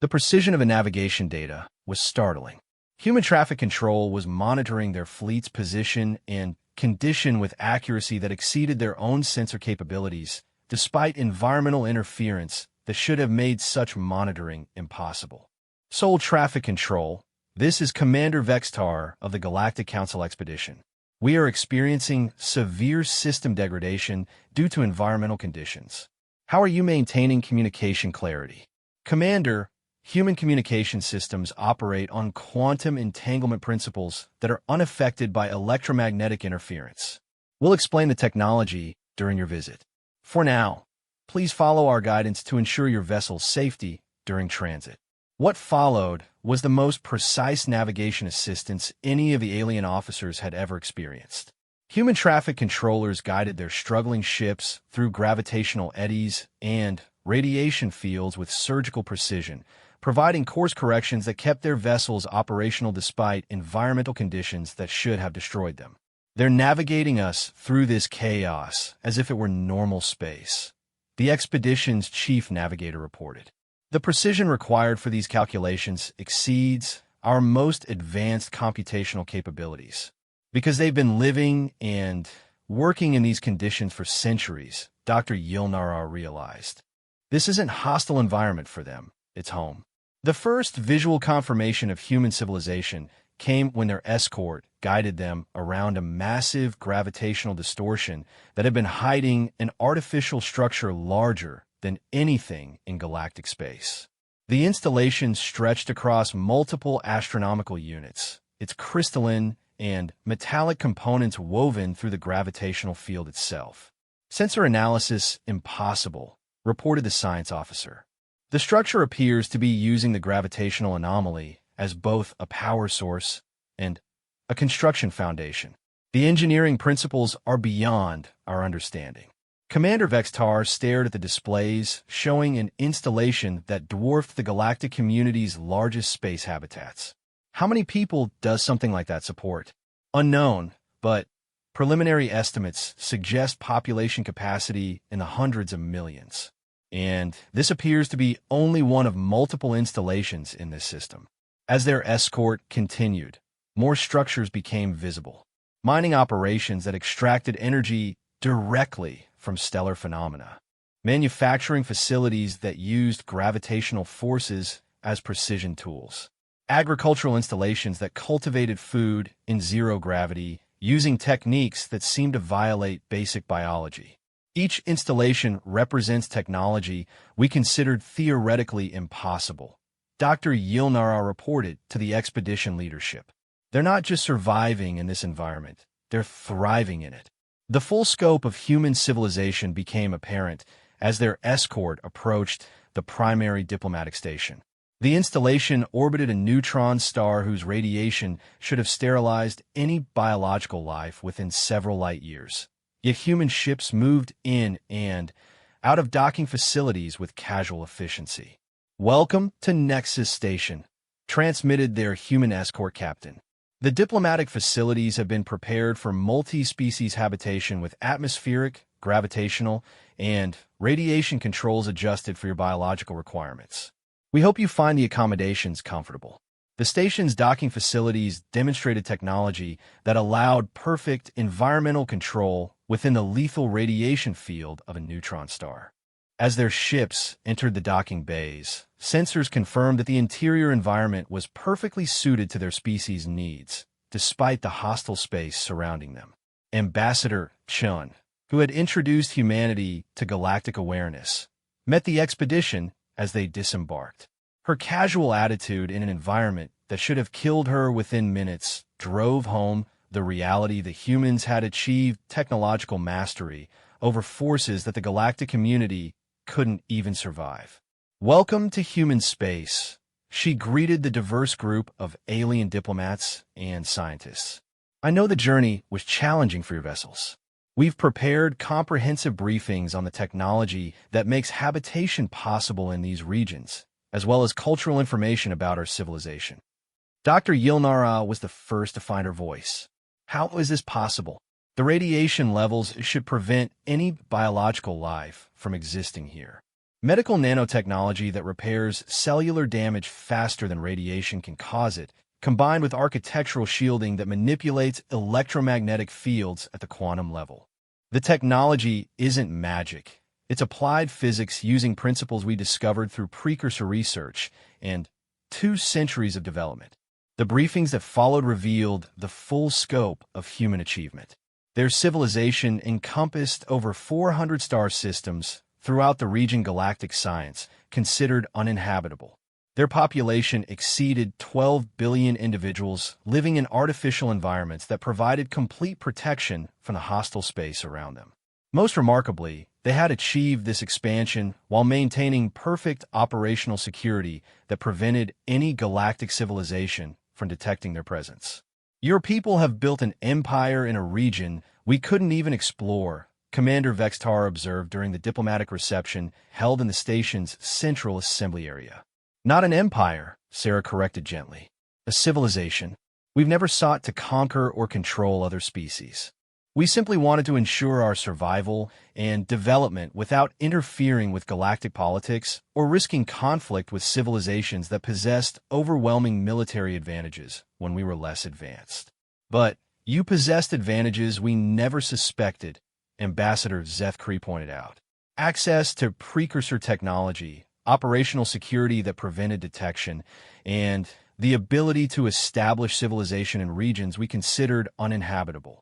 The precision of the navigation data was startling. Human traffic control was monitoring their fleet's position and condition with accuracy that exceeded their own sensor capabilities, despite environmental interference that should have made such monitoring impossible. Soul Traffic Control. This is Commander Vextar of the Galactic Council Expedition. We are experiencing severe system degradation due to environmental conditions. How are you maintaining communication clarity? Commander, human communication systems operate on quantum entanglement principles that are unaffected by electromagnetic interference. We'll explain the technology during your visit. For now, please follow our guidance to ensure your vessel's safety during transit. What followed was the most precise navigation assistance any of the alien officers had ever experienced. Human traffic controllers guided their struggling ships through gravitational eddies and radiation fields with surgical precision, providing course corrections that kept their vessels operational despite environmental conditions that should have destroyed them. They're navigating us through this chaos as if it were normal space, the expedition's chief navigator reported. The precision required for these calculations exceeds our most advanced computational capabilities. Because they've been living and working in these conditions for centuries, Dr. Yilnar realized. This isn't hostile environment for them, it's home. The first visual confirmation of human civilization came when their escort guided them around a massive gravitational distortion that had been hiding an artificial structure larger than anything in galactic space. The installation stretched across multiple astronomical units, its crystalline and metallic components woven through the gravitational field itself. Sensor analysis impossible, reported the science officer. The structure appears to be using the gravitational anomaly as both a power source and a construction foundation. The engineering principles are beyond our understanding. Commander Vextar stared at the displays, showing an installation that dwarfed the galactic community's largest space habitats. How many people does something like that support? Unknown, but preliminary estimates suggest population capacity in the hundreds of millions. And this appears to be only one of multiple installations in this system. As their escort continued, more structures became visible. Mining operations that extracted energy directly from stellar phenomena. Manufacturing facilities that used gravitational forces as precision tools. Agricultural installations that cultivated food in zero gravity using techniques that seemed to violate basic biology. Each installation represents technology we considered theoretically impossible. Dr. Yilnara reported to the expedition leadership. They're not just surviving in this environment, they're thriving in it. The full scope of human civilization became apparent as their escort approached the primary diplomatic station. The installation orbited a neutron star whose radiation should have sterilized any biological life within several light years. Yet human ships moved in and out of docking facilities with casual efficiency. "Welcome to Nexus Station," transmitted their human escort captain. The diplomatic facilities have been prepared for multi-species habitation with atmospheric, gravitational, and radiation controls adjusted for your biological requirements. We hope you find the accommodations comfortable. The station's docking facilities demonstrated technology that allowed perfect environmental control within the lethal radiation field of a neutron star. As their ships entered the docking bays, sensors confirmed that the interior environment was perfectly suited to their species' needs, despite the hostile space surrounding them. Ambassador Chun, who had introduced humanity to galactic awareness, met the expedition as they disembarked. Her casual attitude in an environment that should have killed her within minutes drove home the reality that humans had achieved technological mastery over forces that the galactic community couldn't even survive. "Welcome to human space," she greeted the diverse group of alien diplomats and scientists. "I know the journey was challenging for your vessels. We've prepared comprehensive briefings on the technology that makes habitation possible in these regions, as well as cultural information about our civilization." Dr. Yilnara was the first to find her voice. "How is this possible? The radiation levels should prevent any biological life from existing here. Medical nanotechnology that repairs cellular damage faster than radiation can cause it, combined with architectural shielding that manipulates electromagnetic fields at the quantum level. The technology isn't magic. It's applied physics using principles we discovered through precursor research and 2 centuries of development." The briefings that followed revealed the full scope of human achievement. Their civilization encompassed over 400 star systems throughout the region galactic science considered uninhabitable. Their population exceeded 12 billion individuals living in artificial environments that provided complete protection from the hostile space around them. Most remarkably, they had achieved this expansion while maintaining perfect operational security that prevented any galactic civilization from detecting their presence. "Your people have built an empire in a region we couldn't even explore," Commander Vextar observed during the diplomatic reception held in the station's central assembly area. "Not an empire," Sarah corrected gently. "A civilization. We've never sought to conquer or control other species. We simply wanted to ensure our survival and development without interfering with galactic politics or risking conflict with civilizations that possessed overwhelming military advantages when we were less advanced. But you possessed advantages we never suspected," Ambassador Zethkri pointed out. "Access to precursor technology, operational security that prevented detection, and the ability to establish civilization in regions we considered uninhabitable.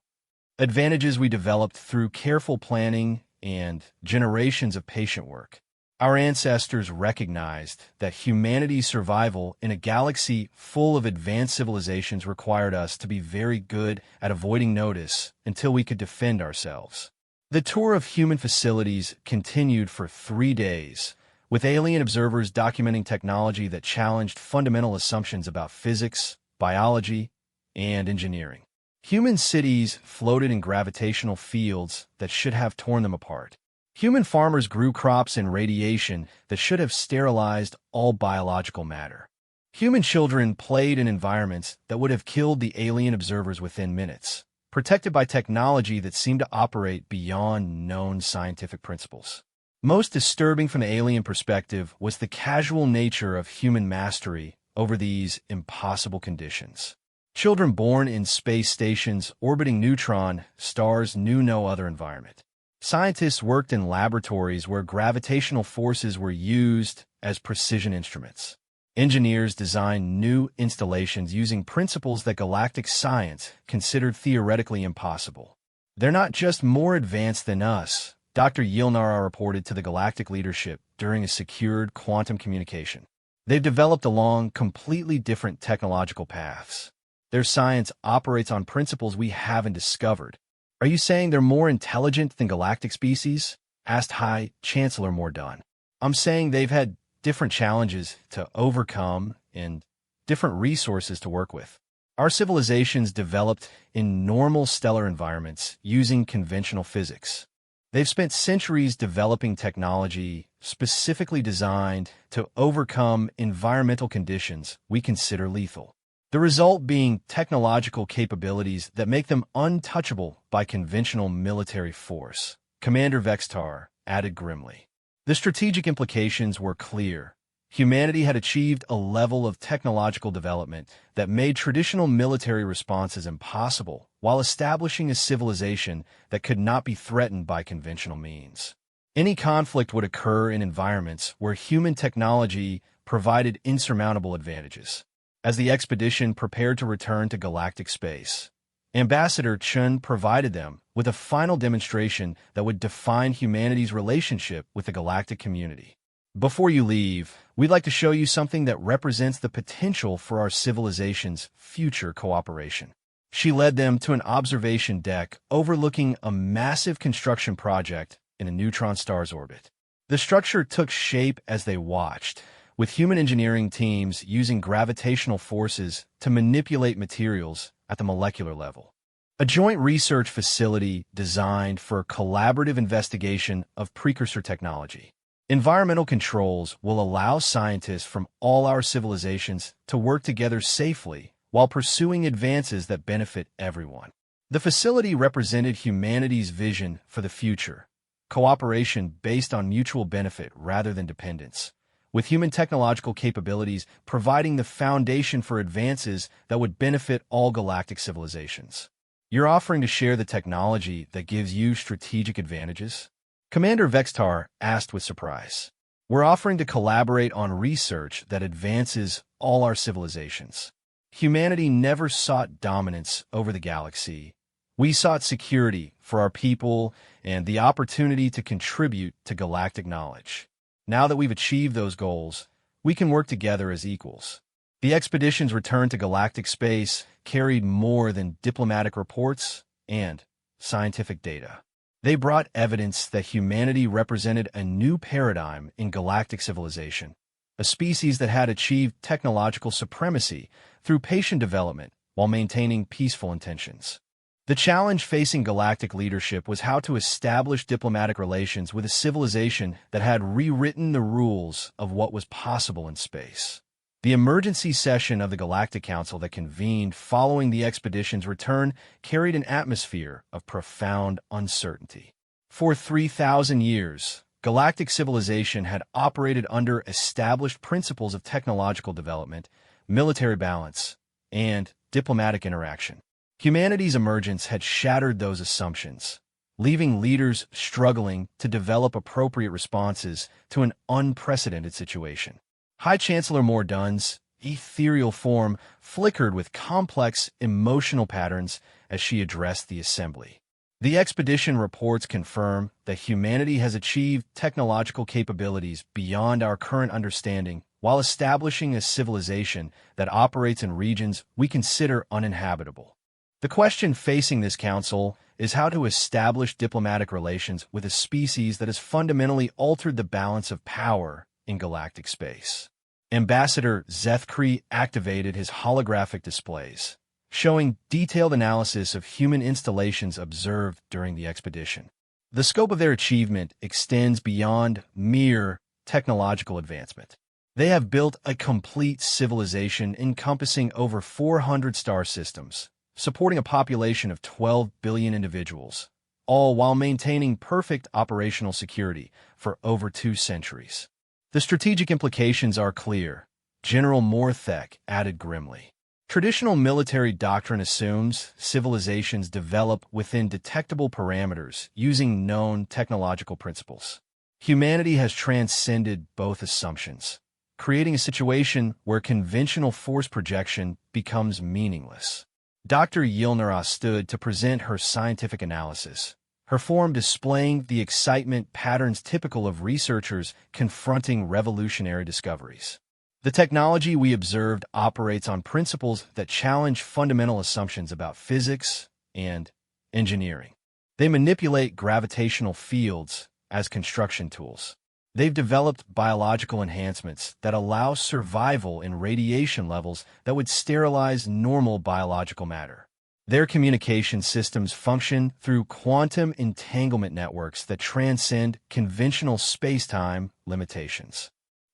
Advantages we developed through careful planning and generations of patient work. Our ancestors recognized that humanity's survival in a galaxy full of advanced civilizations required us to be very good at avoiding notice until we could defend ourselves." The tour of human facilities continued for 3 days, with alien observers documenting technology that challenged fundamental assumptions about physics, biology, and engineering. Human cities floated in gravitational fields that should have torn them apart. Human farmers grew crops in radiation that should have sterilized all biological matter. Human children played in environments that would have killed the alien observers within minutes, protected by technology that seemed to operate beyond known scientific principles. Most disturbing from the alien perspective was the casual nature of human mastery over these impossible conditions. Children born in space stations orbiting neutron stars knew no other environment. Scientists worked in laboratories where gravitational forces were used as precision instruments. Engineers designed new installations using principles that galactic science considered theoretically impossible. They're not just more advanced than us, Dr. Yilnara reported to the galactic leadership during a secured quantum communication. They've developed along completely different technological paths. Their science operates on principles we haven't discovered. Are you saying they're more intelligent than galactic species? Asked High Chancellor Mordun. I'm saying they've had different challenges to overcome and different resources to work with. Our civilizations developed in normal stellar environments using conventional physics. They've spent centuries developing technology specifically designed to overcome environmental conditions we consider lethal. The result being technological capabilities that make them untouchable by conventional military force, Commander Vextar added grimly. The strategic implications were clear. Humanity had achieved a level of technological development that made traditional military responses impossible, while establishing a civilization that could not be threatened by conventional means. Any conflict would occur in environments where human technology provided insurmountable advantages. As the expedition prepared to return to galactic space, Ambassador Chun provided them with a final demonstration that would define humanity's relationship with the galactic community. Before you leave, we'd like to show you something that represents the potential for our civilization's future cooperation. She led them to an observation deck overlooking a massive construction project in a neutron star's orbit. The structure took shape as they watched, with human engineering teams using gravitational forces to manipulate materials at the molecular level. A joint research facility designed for collaborative investigation of precursor technology. Environmental controls will allow scientists from all our civilizations to work together safely while pursuing advances that benefit everyone. The facility represented humanity's vision for the future, cooperation based on mutual benefit rather than dependence, with human technological capabilities providing the foundation for advances that would benefit all galactic civilizations. You're offering to share the technology that gives you strategic advantages? Commander Vextar asked with surprise. We're offering to collaborate on research that advances all our civilizations. Humanity never sought dominance over the galaxy. We sought security for our people and the opportunity to contribute to galactic knowledge. Now that we've achieved those goals, we can work together as equals. The expedition's return to galactic space carried more than diplomatic reports and scientific data. They brought evidence that humanity represented a new paradigm in galactic civilization, a species that had achieved technological supremacy through patient development while maintaining peaceful intentions. The challenge facing galactic leadership was how to establish diplomatic relations with a civilization that had rewritten the rules of what was possible in space. The emergency session of the Galactic Council that convened following the expedition's return carried an atmosphere of profound uncertainty. For 3,000 years, galactic civilization had operated under established principles of technological development, military balance, and diplomatic interaction. Humanity's emergence had shattered those assumptions, leaving leaders struggling to develop appropriate responses to an unprecedented situation. High Chancellor Mordun's ethereal form flickered with complex emotional patterns as she addressed the assembly. The expedition reports confirm that humanity has achieved technological capabilities beyond our current understanding while establishing a civilization that operates in regions we consider uninhabitable. The question facing this council is how to establish diplomatic relations with a species that has fundamentally altered the balance of power in galactic space. Ambassador Zethkri activated his holographic displays, showing detailed analysis of human installations observed during the expedition. The scope of their achievement extends beyond mere technological advancement. They have built a complete civilization encompassing over 400 star systems, supporting a population of 12 billion individuals, all while maintaining perfect operational security for over 2 centuries. The strategic implications are clear. General Morthek added grimly. Traditional military doctrine assumes civilizations develop within detectable parameters using known technological principles. Humanity has transcended both assumptions, creating a situation where conventional force projection becomes meaningless. Dr. Yilnara stood to present her scientific analysis, her form displaying the excitement patterns typical of researchers confronting revolutionary discoveries. The technology we observed operates on principles that challenge fundamental assumptions about physics and engineering. They manipulate gravitational fields as construction tools. They've developed biological enhancements that allow survival in radiation levels that would sterilize normal biological matter. Their communication systems function through quantum entanglement networks that transcend conventional space-time limitations.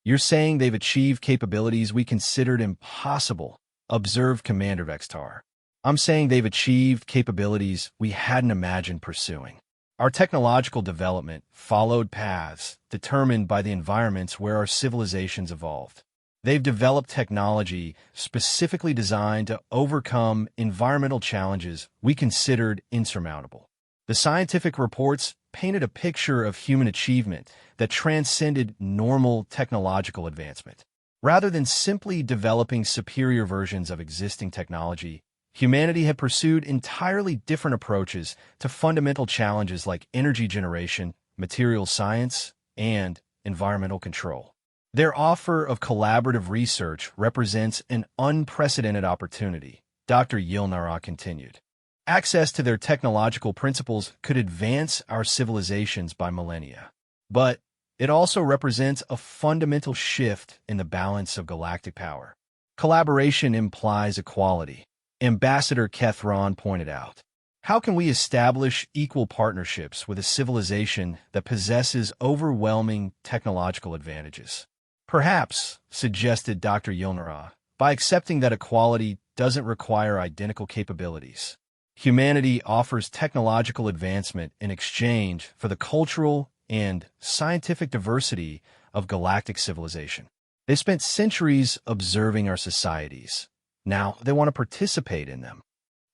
You're saying they've achieved capabilities we considered impossible, observed Commander Vextar. I'm saying they've achieved capabilities we hadn't imagined pursuing. Our technological development followed paths determined by the environments where our civilizations evolved. They've developed technology specifically designed to overcome environmental challenges we considered insurmountable. The scientific reports painted a picture of human achievement that transcended normal technological advancement. Rather than simply developing superior versions of existing technology, humanity had pursued entirely different approaches to fundamental challenges like energy generation, material science, and environmental control. Their offer of collaborative research represents an unprecedented opportunity, Dr. Yilnara continued. Access to their technological principles could advance our civilizations by millennia. But it also represents a fundamental shift in the balance of galactic power. Collaboration implies equality, Ambassador Kethron pointed out. How can we establish equal partnerships with a civilization that possesses overwhelming technological advantages? Perhaps, suggested Dr. Yilnara, by accepting that equality doesn't require identical capabilities. Humanity offers technological advancement in exchange for the cultural and scientific diversity of galactic civilization. They spent centuries observing our societies. Now they want to participate in them.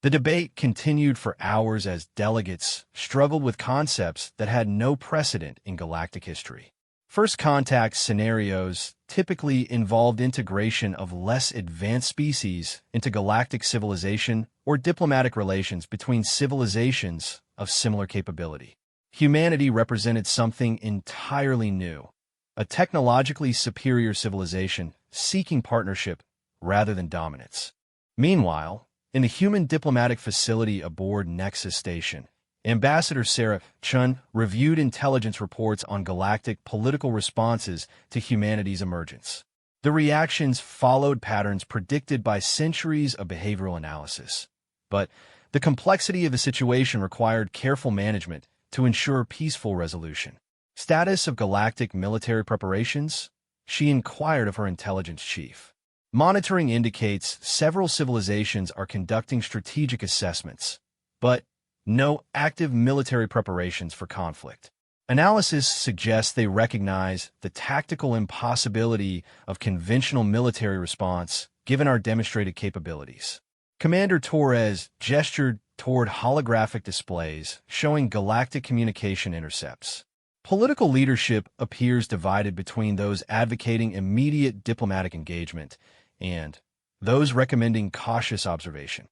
The debate continued for hours as delegates struggled with concepts that had no precedent in galactic history. First contact scenarios typically involved integration of less advanced species into galactic civilization or diplomatic relations between civilizations of similar capability. Humanity represented something entirely new, a technologically superior civilization seeking partnership rather than dominance. Meanwhile, in the human diplomatic facility aboard Nexus Station, Ambassador Sarah Chun reviewed intelligence reports on galactic political responses to humanity's emergence. The reactions followed patterns predicted by centuries of behavioral analysis. But the complexity of the situation required careful management to ensure peaceful resolution. Status of galactic military preparations? She inquired of her intelligence chief. Monitoring indicates several civilizations are conducting strategic assessments, but no active military preparations for conflict. Analysis suggests they recognize the tactical impossibility of conventional military response given our demonstrated capabilities. Commander Torres gestured toward holographic displays showing galactic communication intercepts. Political leadership appears divided between those advocating immediate diplomatic engagement and those recommending cautious observation.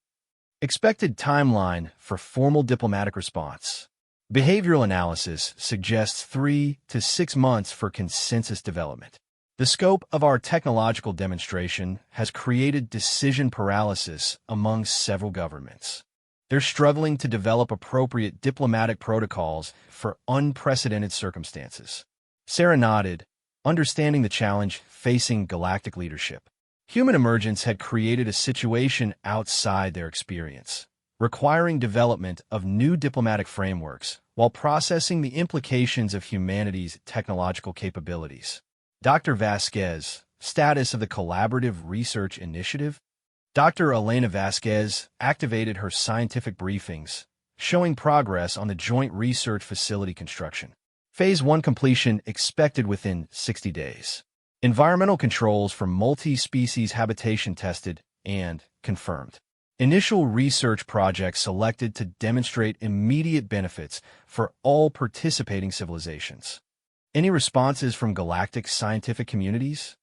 Expected timeline for formal diplomatic response. Behavioral analysis suggests 3 to 6 months for consensus development. The scope of our technological demonstration has created decision paralysis among several governments. They're struggling to develop appropriate diplomatic protocols for unprecedented circumstances. Sarah nodded, understanding the challenge facing galactic leadership. Human emergence had created a situation outside their experience, requiring development of new diplomatic frameworks while processing the implications of humanity's technological capabilities. Dr. Vasquez, status of the Collaborative Research Initiative. Dr. Elena Vasquez activated her scientific briefings, showing progress on the joint research facility construction. Phase 1 completion expected within 60 days. Environmental controls for multi-species habitation tested and confirmed. Initial research projects selected to demonstrate immediate benefits for all participating civilizations. Any responses from galactic scientific communities?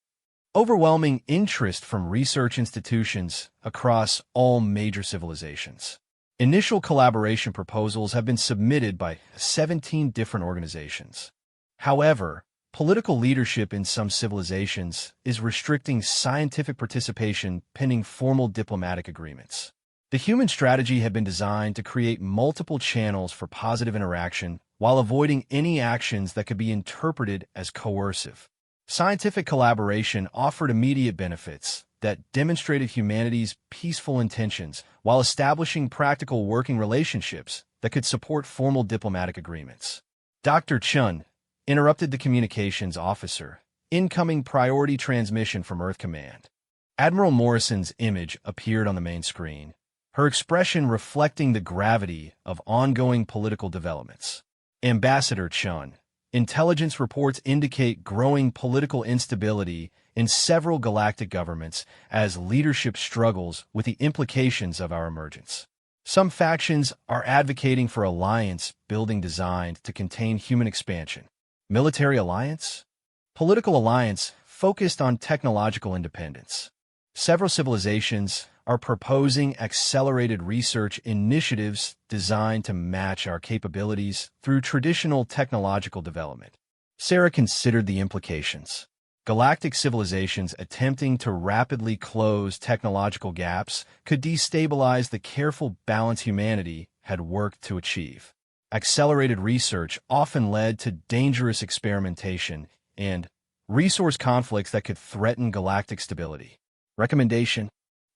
Overwhelming interest from research institutions across all major civilizations. Initial collaboration proposals have been submitted by 17 different organizations. However, political leadership in some civilizations is restricting scientific participation pending formal diplomatic agreements. The human strategy had been designed to create multiple channels for positive interaction while avoiding any actions that could be interpreted as coercive. Scientific collaboration offered immediate benefits that demonstrated humanity's peaceful intentions while establishing practical working relationships that could support formal diplomatic agreements. Dr. Chun interrupted the communications officer. Incoming priority transmission from Earth Command. Admiral Morrison's image appeared on the main screen, her expression reflecting the gravity of ongoing political developments. Ambassador Chun. Intelligence reports indicate growing political instability in several galactic governments as leadership struggles with the implications of our emergence. Some factions are advocating for alliance building designed to contain human expansion. Military alliance? Political alliance focused on technological independence. Several civilizations are proposing accelerated research initiatives designed to match our capabilities through traditional technological development. Sarah considered the implications. Galactic civilizations attempting to rapidly close technological gaps could destabilize the careful balance humanity had worked to achieve. Accelerated research often led to dangerous experimentation and resource conflicts that could threaten galactic stability. Recommendation: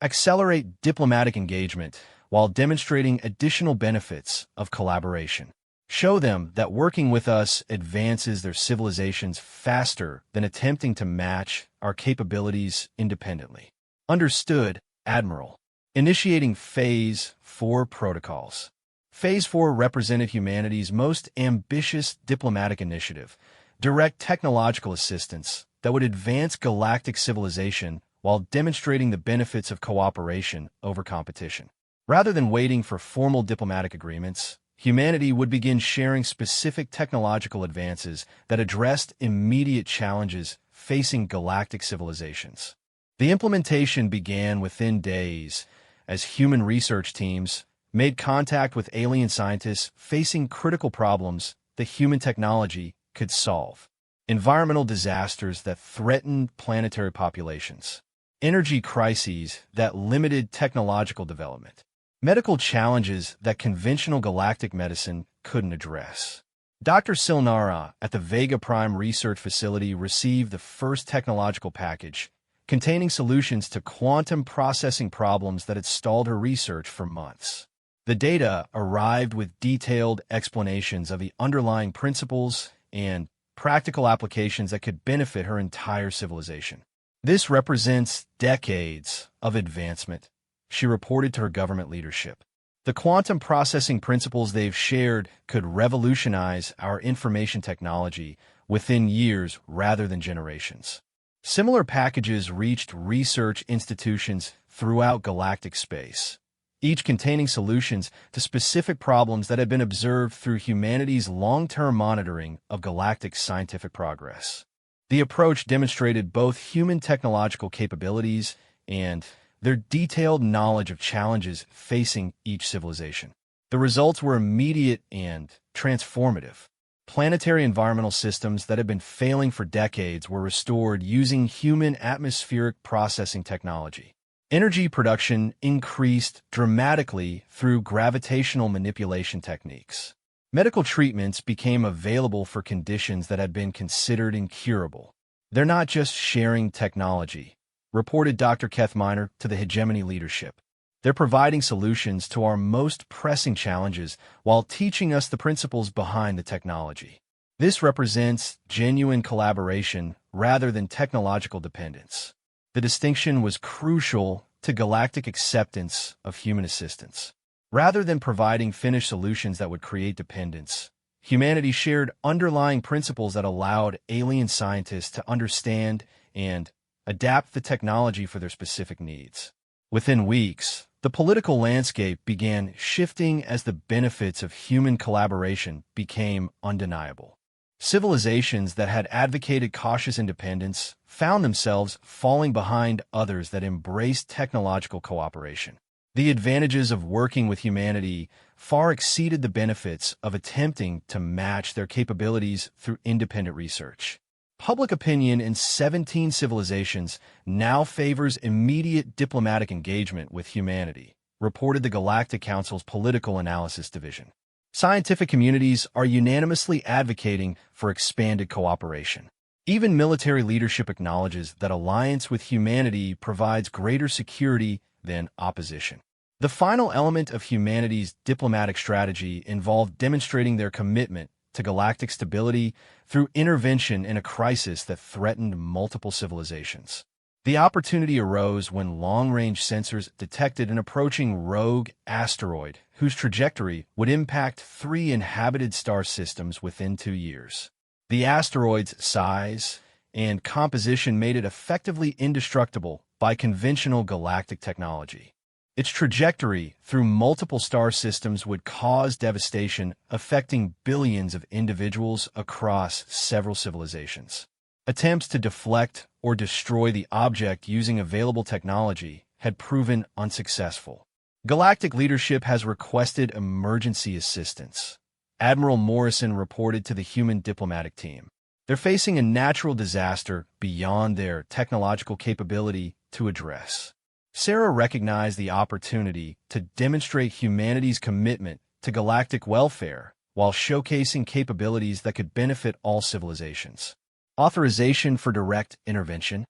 accelerate diplomatic engagement while demonstrating additional benefits of collaboration. Show them that working with us advances their civilizations faster than attempting to match our capabilities independently. Understood, Admiral. Initiating Phase 4 protocols. Phase 4 represented humanity's most ambitious diplomatic initiative, direct technological assistance that would advance galactic civilization while demonstrating the benefits of cooperation over competition. Rather than waiting for formal diplomatic agreements, humanity would begin sharing specific technological advances that addressed immediate challenges facing galactic civilizations. The implementation began within days as human research teams made contact with alien scientists facing critical problems that human technology could solve. Environmental disasters that threatened planetary populations. Energy crises that limited technological development. Medical challenges that conventional galactic medicine couldn't address. Dr. Silnara at the Vega Prime Research Facility received the first technological package containing solutions to quantum processing problems that had stalled her research for months. The data arrived with detailed explanations of the underlying principles and practical applications that could benefit her entire civilization. This represents decades of advancement, she reported to her government leadership. The quantum processing principles they've shared could revolutionize our information technology within years rather than generations. Similar packages reached research institutions throughout galactic space, each containing solutions to specific problems that had been observed through humanity's long-term monitoring of galactic scientific progress. The approach demonstrated both human technological capabilities and their detailed knowledge of challenges facing each civilization. The results were immediate and transformative. Planetary environmental systems that had been failing for decades were restored using human atmospheric processing technology. Energy production increased dramatically through gravitational manipulation techniques. Medical treatments became available for conditions that had been considered incurable. They're not just sharing technology, reported Dr. Keth Miner to the hegemony leadership. They're providing solutions to our most pressing challenges while teaching us the principles behind the technology. This represents genuine collaboration rather than technological dependence. The distinction was crucial to galactic acceptance of human assistance. Rather than providing finished solutions that would create dependence, humanity shared underlying principles that allowed alien scientists to understand and adapt the technology for their specific needs. Within weeks, the political landscape began shifting as the benefits of human collaboration became undeniable. Civilizations that had advocated cautious independence found themselves falling behind others that embraced technological cooperation. The advantages of working with humanity far exceeded the benefits of attempting to match their capabilities through independent research. Public opinion in 17 civilizations now favors immediate diplomatic engagement with humanity, reported the Galactic Council's Political Analysis Division. Scientific communities are unanimously advocating for expanded cooperation. Even military leadership acknowledges that alliance with humanity provides greater security than opposition. The final element of humanity's diplomatic strategy involved demonstrating their commitment to galactic stability through intervention in a crisis that threatened multiple civilizations. The opportunity arose when long-range sensors detected an approaching rogue asteroid whose trajectory would impact 3 inhabited star systems within 2 years. The asteroid's size and composition made it effectively indestructible by conventional galactic technology. Its trajectory through multiple star systems would cause devastation, affecting billions of individuals across several civilizations. Attempts to deflect or destroy the object using available technology had proven unsuccessful. Galactic leadership has requested emergency assistance. Admiral Morrison reported to the human diplomatic team. They're facing a natural disaster beyond their technological capability to address. Sarah recognized the opportunity to demonstrate humanity's commitment to galactic welfare while showcasing capabilities that could benefit all civilizations. Authorization for direct intervention?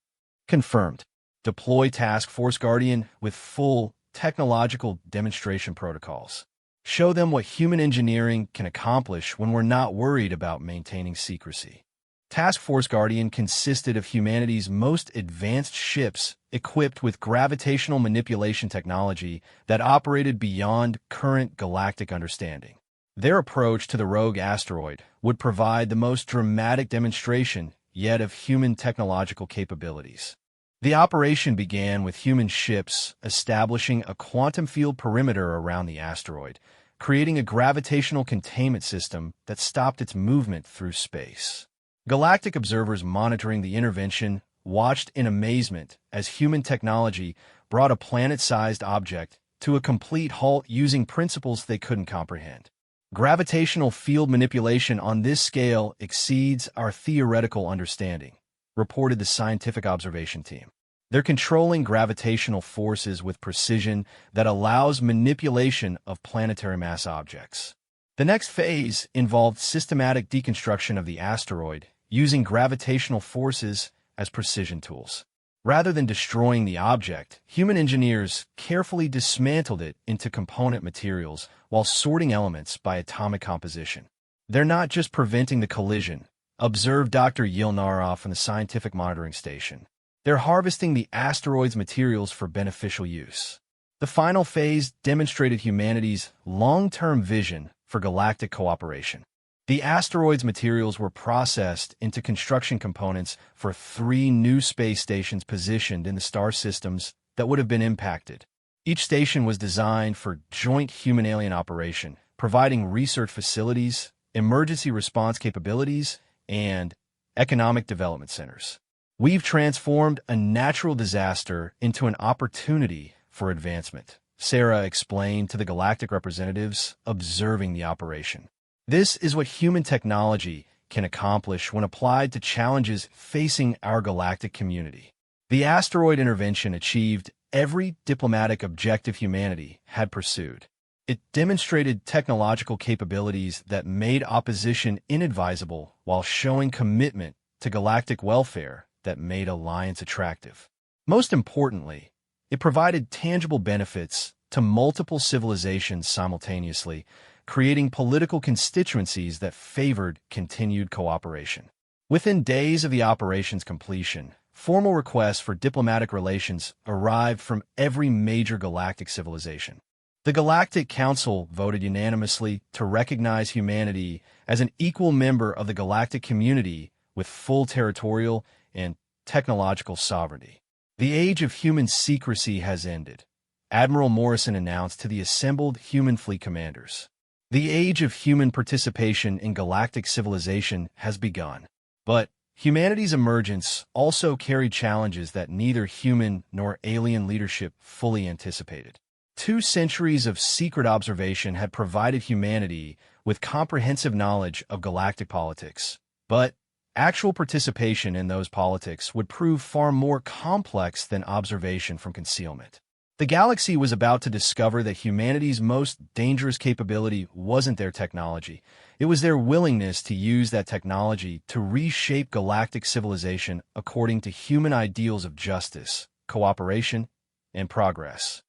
Confirmed. Deploy Task Force Guardian with full technological demonstration protocols. Show them what human engineering can accomplish when we're not worried about maintaining secrecy. Task Force Guardian consisted of humanity's most advanced ships equipped with gravitational manipulation technology that operated beyond current galactic understanding. Their approach to the rogue asteroid would provide the most dramatic demonstration yet of human technological capabilities. The operation began with human ships establishing a quantum field perimeter around the asteroid, creating a gravitational containment system that stopped its movement through space. Galactic observers monitoring the intervention watched in amazement as human technology brought a planet-sized object to a complete halt using principles they couldn't comprehend. Gravitational field manipulation on this scale exceeds our theoretical understanding, reported the scientific observation team. They're controlling gravitational forces with precision that allows manipulation of planetary mass objects. The next phase involved systematic deconstruction of the asteroid using gravitational forces as precision tools. Rather than destroying the object, human engineers carefully dismantled it into component materials while sorting elements by atomic composition. They're not just preventing the collision, observed Dr. Yilnarov from the Scientific Monitoring Station. They're harvesting the asteroid's materials for beneficial use. The final phase demonstrated humanity's long-term vision for galactic cooperation. The asteroid's materials were processed into construction components for 3 new space stations positioned in the star systems that would have been impacted. Each station was designed for joint human-alien operation, providing research facilities, emergency response capabilities, and economic development centers. We've transformed a natural disaster into an opportunity for advancement, Sarah explained to the galactic representatives observing the operation. This is what human technology can accomplish when applied to challenges facing our galactic community. The asteroid intervention achieved every diplomatic objective humanity had pursued. It demonstrated technological capabilities that made opposition inadvisable while showing commitment to galactic welfare that made alliance attractive. Most importantly, it provided tangible benefits to multiple civilizations simultaneously, creating political constituencies that favored continued cooperation. Within days of the operation's completion, formal requests for diplomatic relations arrived from every major galactic civilization. The Galactic Council voted unanimously to recognize humanity as an equal member of the galactic community with full territorial and technological sovereignty. The age of human secrecy has ended, Admiral Morrison announced to the assembled human fleet commanders. The age of human participation in galactic civilization has begun. But humanity's emergence also carried challenges that neither human nor alien leadership fully anticipated. 2 centuries of secret observation had provided humanity with comprehensive knowledge of galactic politics, but actual participation in those politics would prove far more complex than observation from concealment. The galaxy was about to discover that humanity's most dangerous capability wasn't their technology. It was their willingness to use that technology to reshape galactic civilization according to human ideals of justice, cooperation, and progress.